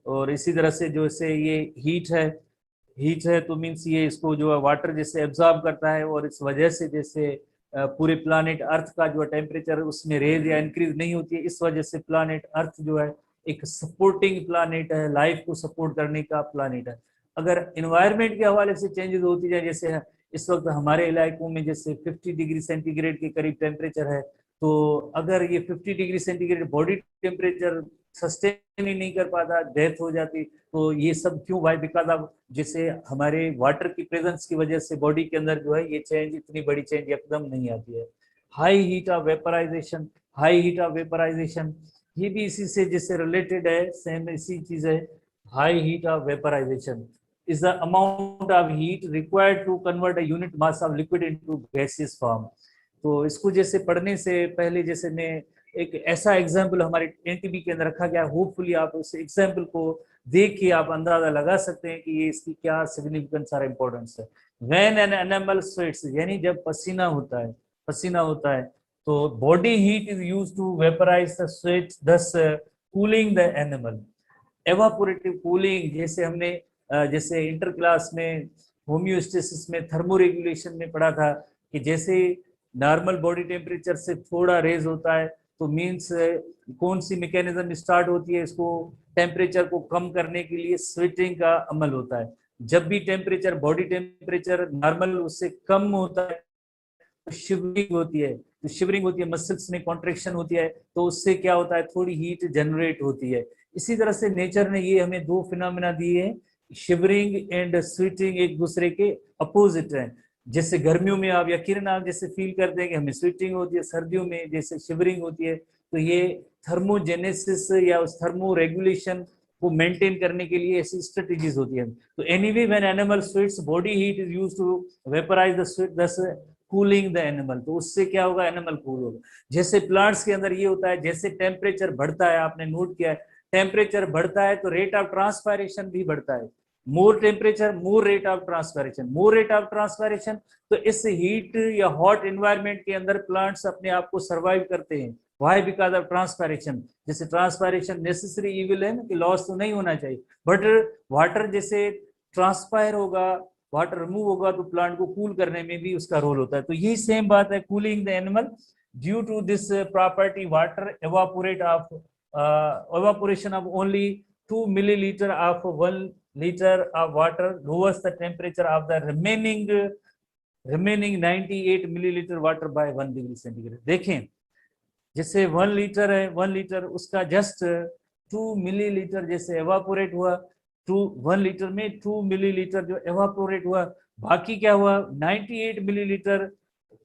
और इसी तरह से जो से ये हीट है तो मीन्स ये इसको जो है वाटर जैसे एब्जॉर्ब करता है, और इस वजह से जैसे पूरे प्लानेट अर्थ का जो टेम्परेचर उसमें रेज या इंक्रीज नहीं होती है. इस वजह से प्लानेट अर्थ जो है एक सपोर्टिंग प्लानेट है, लाइफ को सपोर्ट करने का प्लानेट है. अगर इन्वायरमेंट के हवाले से चेंजेस होती जाए, जैसे इस वक्त हमारे इलाकों में जैसे 50 डिग्री सेंटीग्रेड के करीब टेम्परेचर है, तो अगर ये 50 degree centigrade body temperature sustain ही नहीं कर पाता, डेथ हो जाती. तो ये सब क्यों भाई? बिकॉज ऑफ जैसे हमारे वाटर की प्रेजेंस की वजह से बॉडी के अंदर जो है ये चेंज, इतनी बड़ी चेंज एकदम नहीं आती है. हाई हीट ऑफ वेपराइजेशन, ये भी इसी से जिससे रिलेटेड है, सेम इसी चीज है. High heat of vaporisation is the amount of heat required to convert a unit mass of liquid into gaseous form. तो इसको जैसे पढ़ने से पहले जैसे मैं एक ऐसा एग्जाम्पल हमारे एनटीबी के अंदर रखा गया, होपफुली आप उस एग्जाम्पल को देख के आप अंदाजा लगा सकते हैं कि ये इसकी क्या सिग्निफिकेंस और इम्पोर्टेंस है. When an animal sweats, यानी जब पसीना होता है, तो body heat is used to vaporise the sweat, thus cooling the animal. Evaporative cooling, जैसे हमने जैसे इंटर क्लास में होम्योस्टेसिस में थर्मोरेगुलेशन में पढ़ा था कि जैसे नॉर्मल बॉडी टेम्परेचर से थोड़ा रेज होता है, तो मीन्स कौन सी मैकेनिज्म स्टार्ट होती है, इसको टेम्परेचर को कम करने के लिए स्वेटिंग का अमल होता है. जब भी टेम्परेचर, बॉडी टेम्परेचर नॉर्मल उससे कम होता है तो शिवरिंग होती है, तो शिवरिंग होती है, मसल्स में कॉन्ट्रेक्शन होती है, तो उससे क्या होता है, थोड़ी हीट जनरेट होती है। इसी तरह से नेचर ने ये हमें दो फिनोमेना दिए हैं, शिवरिंग एंड स्वेटिंग एक दूसरे के अपोजिट हैं। जैसे गर्मियों में आप या किरण आप जैसे फील करते हैं कि हमें स्वेटिंग होती है, सर्दियों में जैसे शिवरिंग होती है, तो ये थर्मोजेनेसिस या उस थर्मो रेगुलेशन को मेंटेन करने के लिए ऐसी स्ट्रेटेजीज होती है। तो anyway when animal sweats body heat is used to vaporise the sweat, thus cooling the animal, तो उससे क्या होगा, एनिमल कूल होगा। जैसे प्लांट्स के अंदर ये होता है, जैसे टेम्परेचर बढ़ता है, आपने नोट किया है, टेम्परेचर बढ़ता है तो रेट ऑफ ट्रांसपायरेशन भी बढ़ता है। More temperature more rate of transpiration, more rate of transpiration. तो इस हीट या हॉट एनवायरमेंट के अंदर प्लांट्स अपने आप को सर्वाइव करते हैं। वाई? Because of transpiration. जैसे ट्रांसपायरेशन नेसेसरी इविल है ना, कि लॉस तो नहीं होना चाहिए, बट वाटर जैसे ट्रांसपायर होगा, वाटर रिमूव होगा, तो प्लांट को कूल करने में भी उसका रोल होता है। तो यही सेम बात है, cooling the animal due to this property water evaporate of evaporation of only 2 milliliter of 1 liter of water lowers the temperature of the remaining 98 milliliter water by 1 degree centigrade। देखें, जैसे 1 litre है, 1 litre उसका just 2 millilitre जैसे evaporate हुआ, 1 litre में 2 millilitre जो evaporate हुआ, बाकी क्या हुआ, 98 millilitre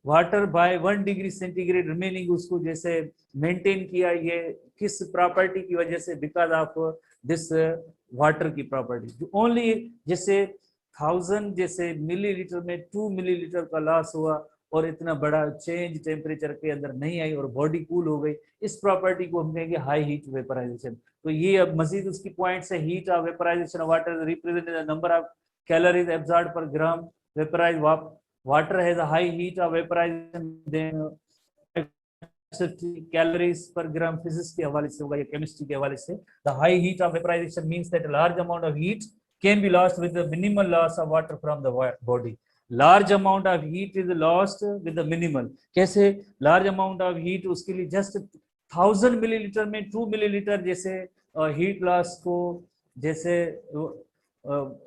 water bye 1 degree centigrade remaining उसको जैसे मेंटेन किया। ये किस प्रॉपर्टी की वजह से? बिकॉज ऑफ दिस वाटर की प्रॉपर्टी। जो ओनली जैसे 1000 जैसे मिलीलीटर में 2 मिलीलीटर का लॉस हुआ और इतना बड़ा चेंज टेम्परेचर के अंदर नहीं आई और बॉडी कूल हो गई, इस प्रॉपर्टी को हम कहेंगे हाई हीट वेपराइजेशन। तो ये अब मजीद उसकी पॉइंट्स है, heat of vaporisation water represent the number of calories absorbed per gram vaporise water has a high heat of vaporization then calories per gram। Physics के हवाले से होगा या केमिस्ट्री के हवाले से, the high heat of vaporization means that a large amount of heat can be lost with the minimal loss of water from the body। large amount of heat is lost with the minimal। कैसे large amount of heat? उसके लिए just 1000 millilitre में 2 millilitre जैसे heat loss को जैसे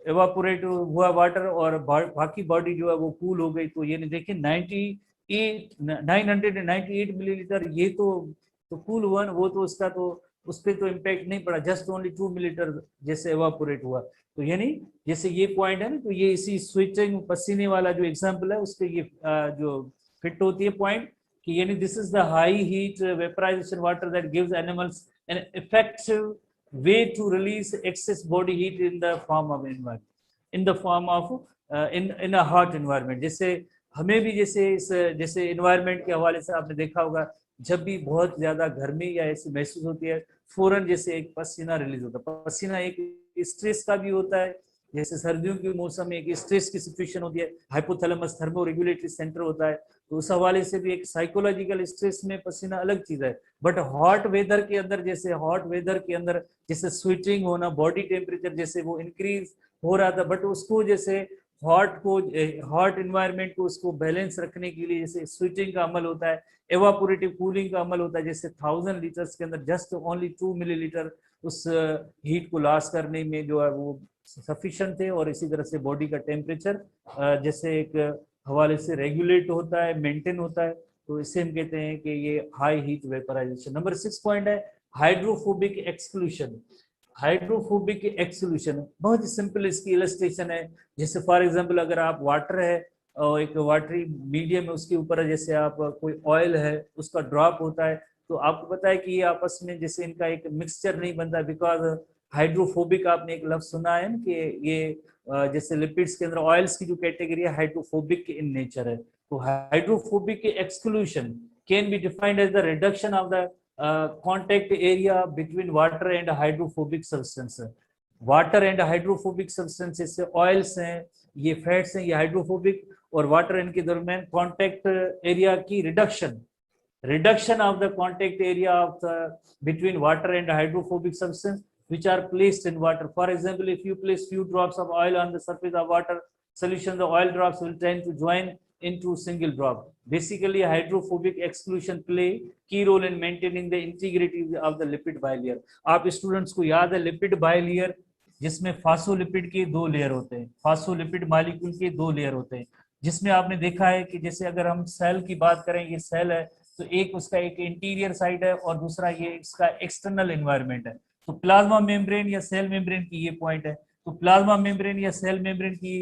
evaporate हुआ water और बाकी बॉडी जो है वो कूल हो गई। तो ये नहीं देखिए 998 मिलीलीटर ये तो कूल हुआ ना, वो तो उसका तो उस पर तो इम्पैक्ट नहीं पड़ा, जस्ट ओनली 2 मिलीलीटर जैसे एवापोरेट हुआ। तो यानी जैसे ये पॉइंट है ना, तो ये इसी स्विचिंग पसीने वाला जो एग्जाम्पल है उस पर ये जो फिट होती है पॉइंट कि यानी this is the high heat vaporisation water that gives animals an effective way to release excess body heat in the form of environment, in the form of in a hot environment। जैसे हमें भी जैसे इस जैसे environment के हवाले से आपने देखा होगा, जब भी बहुत ज्यादा गर्मी या ऐसी महसूस होती है, फौरन जैसे एक पसीना रिलीज होता है। पसीना एक स्ट्रेस का भी होता है, जैसे सर्दियों के मौसम में एक स्ट्रेस की सिचुएशन होती है, हाइपोथैलेमस थर्मो रेगुलेटरी सेंटर होता है, तो उस हवाले से भी एक साइकोलॉजिकल स्ट्रेस में पसीना अलग चीज है। बट हॉट वेदर के अंदर जैसे स्वेटिंग होना, बॉडी टेम्परेचर जैसे वो इंक्रीज हो रहा था, बट उसको जैसे हॉट एनवायरनमेंट को उसको बैलेंस रखने के लिए जैसे स्विचिंग का अमल होता है, एवापोरेटिव कूलिंग का अमल होता है। जैसे 1000 लीटर्स के अंदर जस्ट ओनली 2 मिलीलीटर उस हीट को लॉस करने में जो है वो सफिशिएंट थे, और इसी तरह से बॉडी का टेम्परेचर जैसे एक हवाले से रेगुलेट होता है, मेंटेन होता है। तो इसे हम कहते हैं कि ये high heat vaporisation. Number 6 point है हाइड्रोफोबिक एक्सक्लूशन। हाइड्रोफोबिक एक्सक्लूशन बहुत ही सिंपल इसकी इलस्ट्रेशन है। जैसे फॉर एग्जांपल अगर आप वाटर है और एक वाटरी मीडियम है, उसके ऊपर जैसे आप कोई ऑयल है उसका ड्रॉप होता है, तो आपको पता है कि ये आपस में जैसे इनका एक मिक्सचर नहीं बनता, बिकॉज हाइड्रोफोबिक आपने एक लफ्ज सुना है ना कि ये जैसे लिपिड्स के अंदर ऑयल्स की जो कैटेगरी है हाइड्रोफोबिक इन नेचर है। तो hydrophobic exclusion can be defined as the reduction of the contact area between water and hydrophobic substance। Water and hydrophobic substance, जैसे ऑयल्स हैं, ये फैट्स हैं, ये हाइड्रोफोबिक, और वाटर इनके दरमियान कॉन्टेक्ट एरिया की reduction of the contact area of between water and hydrophobic substance which are placed in water। For example, if you place few drops of oil on the surface of water solution, the oil drops will tend to join into single drop। Basically, hydrophobic exclusion play key role in maintaining the integrity of the lipid bilayer। आप students को याद है lipid bilayer जिसमें phospholipid के 2 layer होते हैं, phospholipid molecule के 2 layer होते हैं, जिसमें आपने देखा है कि जैसे अगर हम सेल की बात करें, ये सेल है तो एक उसका एक इंटीरियर साइड है और दूसरा ये इसका एक्सटर्नल एनवायरनमेंट है। तो प्लाज्मा मेम्ब्रेन या सेल मेम्ब्रेन की ये पॉइंट है। तो प्लाज्मा मेम्ब्रेन या सेल मेम्ब्रेन की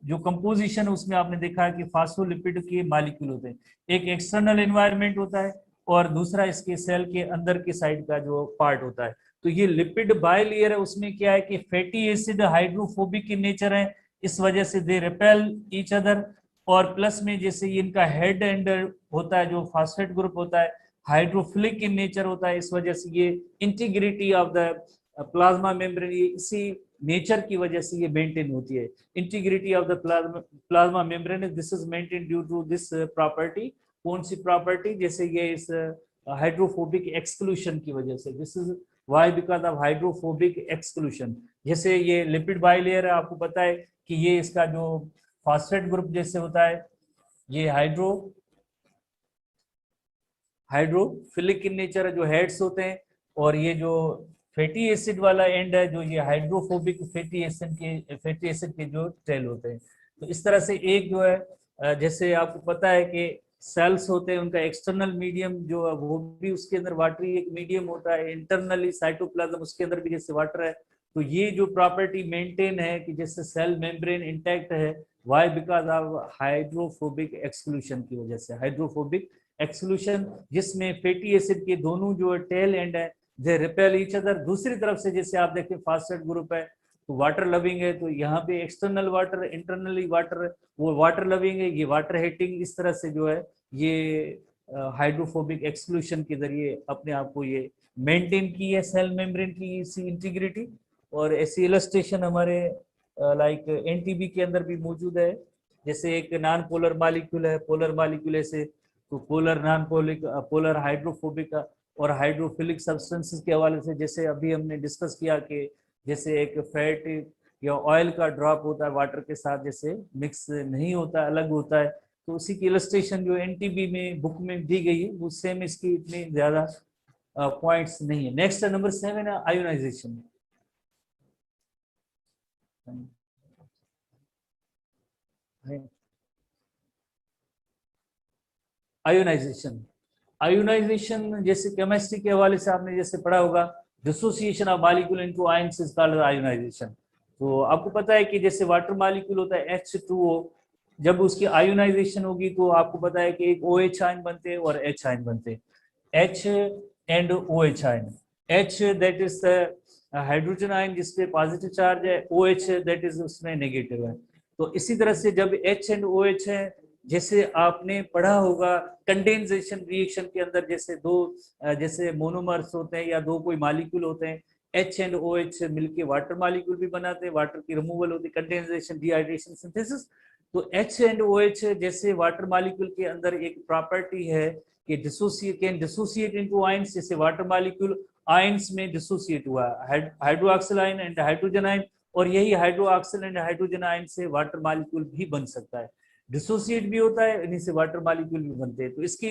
जो कंपोजिशन है उसमें आपने देखा है कि फास्फोलिपिड के मॉलिक्यूल होते हैं, एक एक्सटर्नल एनवायरनमेंट होता है और दूसरा इसके सेल के अंदर के साइड का जो पार्ट होता है। तो ये लिपिड बायलेयर है, उसमें क्या है कि फैटी एसिड हाइड्रोफोबिक इन नेचर है, इस वजह से दे रिपेल ईच अदर। और प्लस में जैसे इनका हेड एंड होता है जो फास्फेट ग्रुप होता है, हाइड्रोफिलिक इन नेचर होता है, इस वजह से ये integrity of the plasma membrane इसी नेचर की वजह से ये मेंटेन होती है। Integrity of the plasma membrane, this is maintain due to this property. कौन सी प्रॉपर्टी? जैसे ये इस हाइड्रोफोबिक एक्सक्लूशन की वजह से, this is why because of hydrophobic exclusion. जैसे ये लिपिड बाइलेयर है, आपको पता है कि ये इसका जो फॉस्फेट ग्रुप जैसे होता है, ये हाइड्रोफिलिक इन नेचर है, जो हेड्स होते हैं, और ये जो फैटी एसिड वाला एंड है जो ये हाइड्रोफोबिक फैटी एसिड के जो टेल होते हैं। तो इस तरह से एक जो है जैसे आपको पता है कि सेल्स होते हैं, उनका एक्सटर्नल मीडियम जो है वो भी उसके अंदर वाटरी एक मीडियम होता है, इंटरनली साइटोप्लाज्म उसके अंदर भी जैसे वाटर है। तो ये जो प्रॉपर्टी मेंटेन है कि जैसे सेल मेम्ब्रेन इंटैक्ट है, why? Because of hydrophobic exclusion की वजह से, हाइड्रोफोबिक एक्सक्लूशन जिसमें फैटी एसिड के दोनों जो टेल एंड है दे रिपेल ईच अदर। दूसरी तरफ से जैसे आप देखते हैं फास्फेट ग्रुप है तो वाटर लविंग है, तो यहाँ पे एक्सटर्नल वाटर, इंटरनली वाटर, वो वाटर लविंग है, ये वाटर हिटिंग, इस तरह से जो है ये हाइड्रोफोबिक एक्सक्लूशन के जरिए अपने आप को ये मेंटेन की है सेल मेम्ब्रेन की इसी इंटीग्रिटी। और ऐसी इलस्ट्रेशन हमारे लाइक एनटीबी के अंदर भी मौजूद है। जैसे एक नॉन पोलर मॉलिक्यूल है, पोलर मॉलिक्यूल ऐसे, तो पोलर नॉन पोलर हाइड्रोफोबिक और हाइड्रोफिलिक सब्सटेंसेस के हवाले से जैसे अभी हमने डिस्कस किया कि जैसे एक फैट या ऑयल का ड्रॉप होता है वाटर के साथ, जैसे मिक्स नहीं होता, अलग होता है, तो उसी की इलस्ट्रेशन जो एनटीबी में बुक में दी गई है वो सेम, इसकी इतनी ज्यादा पॉइंट्स नहीं है। नेक्स्ट नंबर 7 है आयोनाइजेशन। आयोनाइजेशन, आयोनाइजेशन जैसे केमिस्ट्री के हवाले से आपने जैसे पढ़ा होगा, dissociation of molecule into ions is called ionisation. तो आपको पता है कि जैसे वाटर मॉलिक्यूल होता है H2O, जब उसकी आयोनाइजेशन होगी तो आपको पता है कि एक OH आयन बनते हैं और H आयन बनते हैं, H and OH ion. H that is hydrogen ion जिसपे पॉजिटिव चार्ज है, OH दैट इज उसमें नेगेटिव है। तो इसी तरह से जब H एंड OH है, जैसे आपने पढ़ा होगा कंडेंसेशन रिएक्शन के अंदर जैसे दो जैसे मोनोमर्स होते हैं या दो कोई मॉलिक्यूल होते हैं, H एंड OH मिलके वाटर मॉलिक्यूल भी बनाते हैं, वाटर की रिमूवल होती है, कंडेंसेशन, डिहाइड्रेशन, सिंथेसिस। तो H एंड OH जैसे वाटर मॉलिक्यूल के अंदर एक प्रॉपर्टी है कि डिसोसिएट इनटू आयंस, जैसे वाटर मॉलिक्यूल आयंस में डिसोसिएट हुआ, hydroxyl ion and hydrogen ion, और यही हाइड्रोक्सिल एंड हाइड्रोजन आयन से वाटर मॉलिक्यूल भी बन सकता है, डिसोसिएट भी होता है, इन्हीं से वाटर मॉलिक्यूल भी बनते हैं। तो इसकी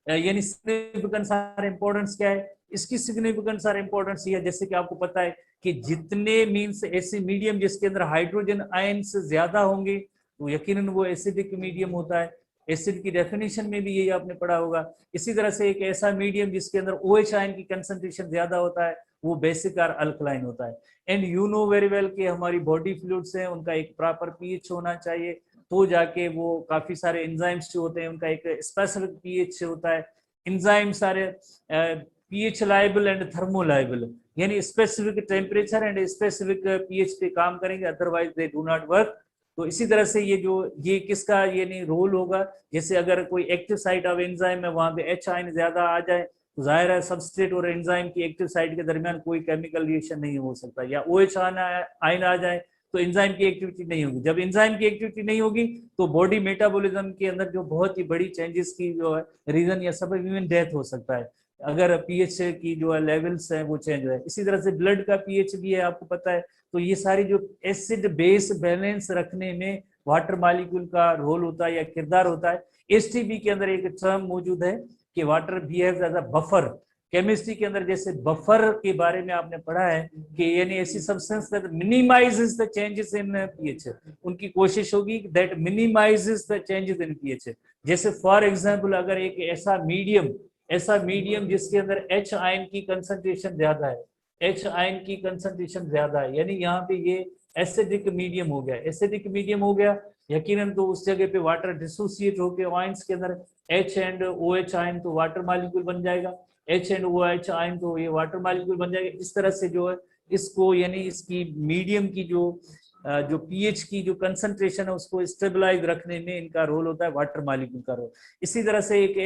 यानी सिग्निफिकेंस और इंपॉर्टेंस क्या है? इसकी सिग्निफिकेंस और इंपॉर्टेंस ये है, जैसे कि आपको पता है कि जितने मींस ऐसे मीडियम जिसके अंदर हाइड्रोजन आयंस ज्यादा होंगे तो यकीनन वो एसिडिक मीडियम होता है। एसिड की डेफिनेशन में भी यही आपने पढ़ा होगा। इसी तरह से एक ऐसा मीडियम जिसके अंदर OH आयन की कंसंट्रेशन ज्यादा होता है वो बेसिक और अल्कलाइन होता है। And you know very well कि हमारी बॉडी फ्लूइड्स हैं उनका एक प्रॉपर पीएच होना चाहिए, तो जाके वो काफी सारे एंजाइम्स जो होते हैं उनका एक स्पेसिफिक पीएच होता है। एंजाइम सारे pH labile and thermo labile, यानी specific temperature and specific pH पे काम करेंगे, otherwise they do not work. तो इसी तरह से ये किसका यानी रोल होगा, जैसे अगर कोई एक्टिव साइट ऑफ एंजाइम है वहां पे H आयन ज्यादा आ जाए तो जाहिर है सबस्ट्रेट और एंजाइम की एक्टिव साइट के दरमियान कोई केमिकल रिएक्शन नहीं हो सकता, या OH आयन आ जाए तो एंजाइम की एक्टिविटी नहीं होगी। जब एंजाइम की एक्टिविटी नहीं होगी तो बॉडी मेटाबॉलिज्म के अंदर जो बहुत ही बड़ी चेंजेस की जो है रीजन या सबब इवन डेथ हो सकता है अगर पीएच की जो लेवल्स हैं वो चेंज हो। इसी तरह से ब्लड का पीएच भी है, आपको पता है। तो ये सारी जो एसिड बेस बैलेंस रखने में वाटर मॉलिक्यूल का रोल होता है या किरदार होता है। एसटीबी के अंदर एक टर्म मौजूद है कि water behaves as a buffer, chemistry के अंदर जैसे बफर के बारे में आपने पढ़ा है कि यानी ऐसी substance that minimises the changes in pH, उनकी कोशिश होगी that minimises the changes in pH. जैसे फॉर एग्जांपल अगर एक ऐसा मीडियम जिसके अंदर एच आयन की कंसंट्रेशन ज्यादा है, एच आयन की कंसंट्रेशन ज्यादा है, यानी यहाँ पे ये एसिडिक मीडियम हो गया, एसिडिक मीडियम हो गया, यकीनन तो उस जगह पे वाटर डिसोसिएट होकर आयंस के अंदर H एंड OH आयन तो वाटर मॉलिक्यूल बन जाएगा, H एंड OH आयन तो ये वाटर मॉलिक्यूल बन जाएगा। इस तरह से जो है इसको यानी इसकी मीडियम की जो पीएच की जो कंसंट्रेशन है उसको स्टेबलाइज रखने में इनका रोल होता है, वाटर मॉलिक्यूल का रोल। इसी तरह से एक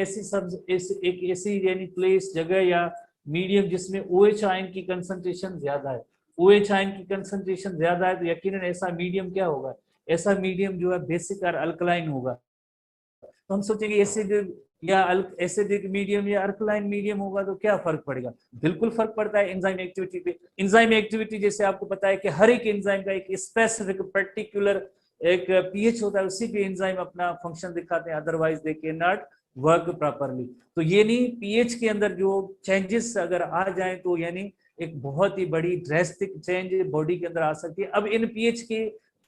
ऐसी यानी प्लेस जगह या मीडियम जिसमें OH आयन की कंसंट्रेशन ज्यादा है, OH आयन की कंसंट्रेशन ज्यादा है, तो यकीनन ऐसा मीडियम क्या होगा, ऐसा मीडियम जो है बेसिक और अल्कलाइन होगा। तो हम सोचेंगे एसिड या एसिडिक मीडियम या अल्कलाइन मीडियम होगा तो क्या फर्क पड़ेगा, बिल्कुल फर्क पड़ता है एंजाइम एक्टिविटी पे। एंजाइम एक्टिविटी जैसे आपको पता है कि हर एक एंजाइम का एक स्पेसिफिक पर्टिकुलर एक पीएच होता है, उसी पे एंजाइम अपना फंक्शन दिखाते हैं, otherwise they can not work properly. तो ये नहीं पीएच के अंदर जो चेंजेस अगर आ जाए तो यानी एक बहुत ही बड़ी ड्रेस्टिक चेंज बॉडी के अंदर आ सकती है। अब इन पीएच के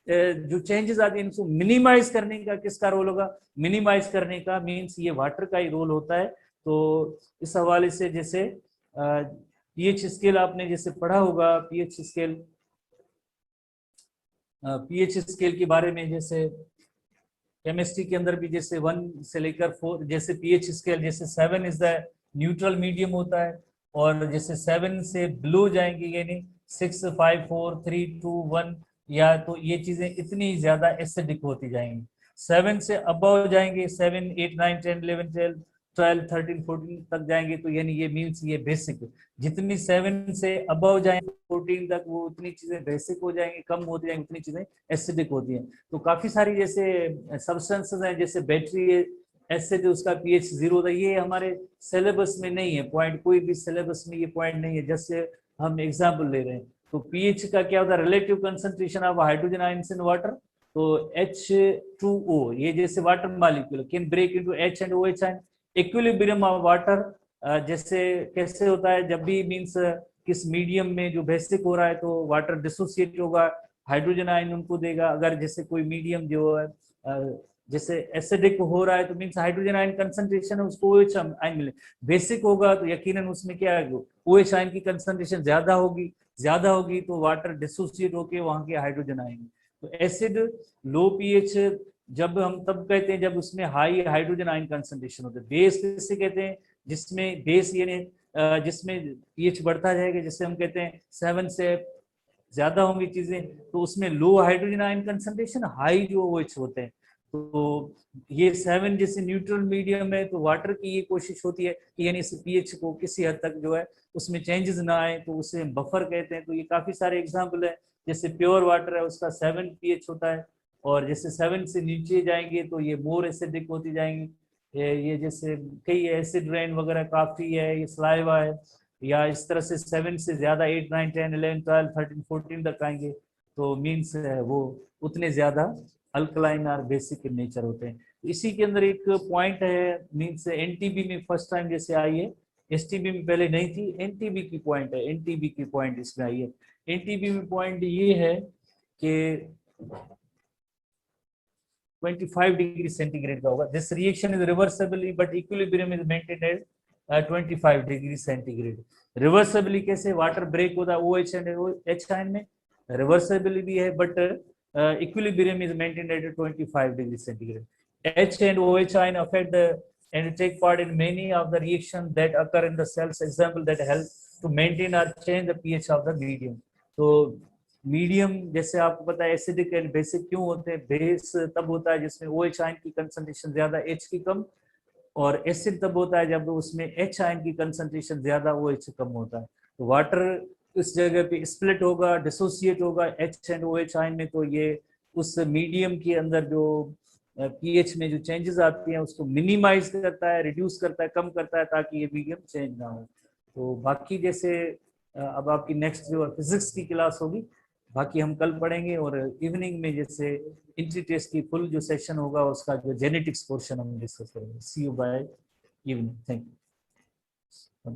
जो चेंजेस आते हैं इनको मिनिमाइज करने का किसका रोल होगा, मिनिमाइज करने का मींस ये वाटर का ही रोल होता है। तो इस हवाले से जैसे पीएच स्केल आपने जैसे पढ़ा होगा, पीएच स्केल के बारे में जैसे केमिस्ट्री के अंदर भी जैसे 1 से लेकर 4 जैसे पीएच स्केल, जैसे 7 इज द न्यूट्रल मीडियम होता है, और जैसे 7 से बिलो जाएंगे यानी 6, 5, 4, 3, 2, 1 या तो ये चीजें इतनी ज्यादा एसिडिक होती जाएंगी। 7 से अबव जाएंगे, 7, 8, 9, 10, 11, 12, 13, 14 तक जाएंगे तो यानी ये मीन्स ये बेसिक। जितनी 7 से अबव जाएंगे 14 तक वो उतनी चीजें बेसिक हो जाएंगी, कम होती जाएंगी उतनी चीजें एसिडिक होती हैं। तो काफी सारी जैसे सब्सटेंसेस हैं, जैसे बैटरी एसिड उसका पीएच 0 होता है, ये हमारे सिलेबस में नहीं है पॉइंट, कोई भी सिलेबस में ये पॉइंट नहीं है, जैसे हम एग्जाम्पल ले रहे हैं। तो पीएच का क्या होता है, relative concentration of hydrogen ions in water. तो H2O ये जैसे water molecule can break into H and OH ion. Equilibrium of water जैसे कैसे होता है, जब भी मींस किस मीडियम में जो बेसिक हो रहा है तो वाटर डिसोसिएट होगा, हाइड्रोजन आयन उनको देगा। अगर जैसे कोई मीडियम जो है जैसे एसिडिक हो रहा है तो मींस हाइड्रोजन आयन कंसंट्रेशन है उसको OH आयन मिले। बेसिक होगा तो यकीनन उसमें क्या है, OH आयन की कंसंट्रेशन ज्यादा होगी तो वाटर डिसोसिएट होके वहां के हाइड्रोजन आएंगे। तो एसिड लो पीएच जब हम तब कहते हैं जब उसमें हाई हाइड्रोजन आयन कंसंट्रेशन होते हैं। बेस किससे कहते हैं, जिसमें बेस यानी जिसमें पीएच बढ़ता जाएगा, जिससे हम कहते हैं 7 से ज्यादा होंगी चीजें तो उसमें लो हाइड्रोजन आयन कंसंट्रेशन, हाई जो OH होते हैं। तो ये 7 जैसे न्यूट्रल मीडियम है तो वाटर की ये कोशिश होती है कि यानी इस पीएच को किसी हद तक जो है उसमें चेंजेस ना आए, तो उसे बफर कहते हैं। तो ये काफी सारे एग्जांपल है, जैसे प्योर वाटर है उसका 7 पीएच होता है, और जैसे 7 से नीचे जाएंगे तो ये मोर एसिडिक होती जाएंगी। ये जैसे कई एसिड रेन वगैरह काफी है, ये सलाइवा है, या इस तरह से 7 से ज्यादा 8, 9, 10, 11, 12, 13, 14 तक आएंगे तो मीन्स वो उतने ज्यादा अल्कलाइन और बेसिक इन नेचर होते हैं। इसी के अंदर एक पॉइंट है, मीन्स एनटीबी में फर्स्ट टाइम जैसे आई है, एसटीबी में पहले नहीं थी, एनटीबी की पॉइंट है, एनटीबी की पॉइंट इसमें आई है। एनटीबी में पॉइंट ये है कि 25 डिग्री सेंटीग्रेड का होगा। This reaction is reversibly but equilibrium is maintained eight 25 degree centigrade. Reversibly कैसे, वाटर ब्रेक होता है OH एंड H आयन में, रिवर्सिबली भी है but equilibrium is maintained at 25 degrees centigrade. H and OH ion affect and take part in many of the reactions that occur in the cells, example that help to maintain or change the pH of the medium. तो medium जैसे आपको पता है acidic and basic क्यों होते हैं, base तब होता है जिसमें OH आयन की कंसंट्रेशन ज्यादा, H की कम, और एसिड तब होता है जब उसमें H आयन की कंसंट्रेशन ज्यादा, OH कम होता है। तो वाटर इस जगह पे स्प्लिट होगा, डिसोसिएट होगा H एंड OH आयन में, तो ये उस मीडियम के अंदर जो पीएच में जो चेंजेस आती हैं उसको मिनिमाइज करता है, रिड्यूस करता है, कम करता है, ताकि ये मीडियम चेंज ना हो। तो बाकी जैसे अब आपकी नेक्स्ट जो फिजिक्स की क्लास होगी, बाकी हम कल पढ़ेंगे, और इवनिंग में जैसे इंट्री टेस्ट की फुल जो सेशन होगा उसका जो जेनेटिक्स पोर्शन हम डिस्कस करेंगे। See you by evening, thank you.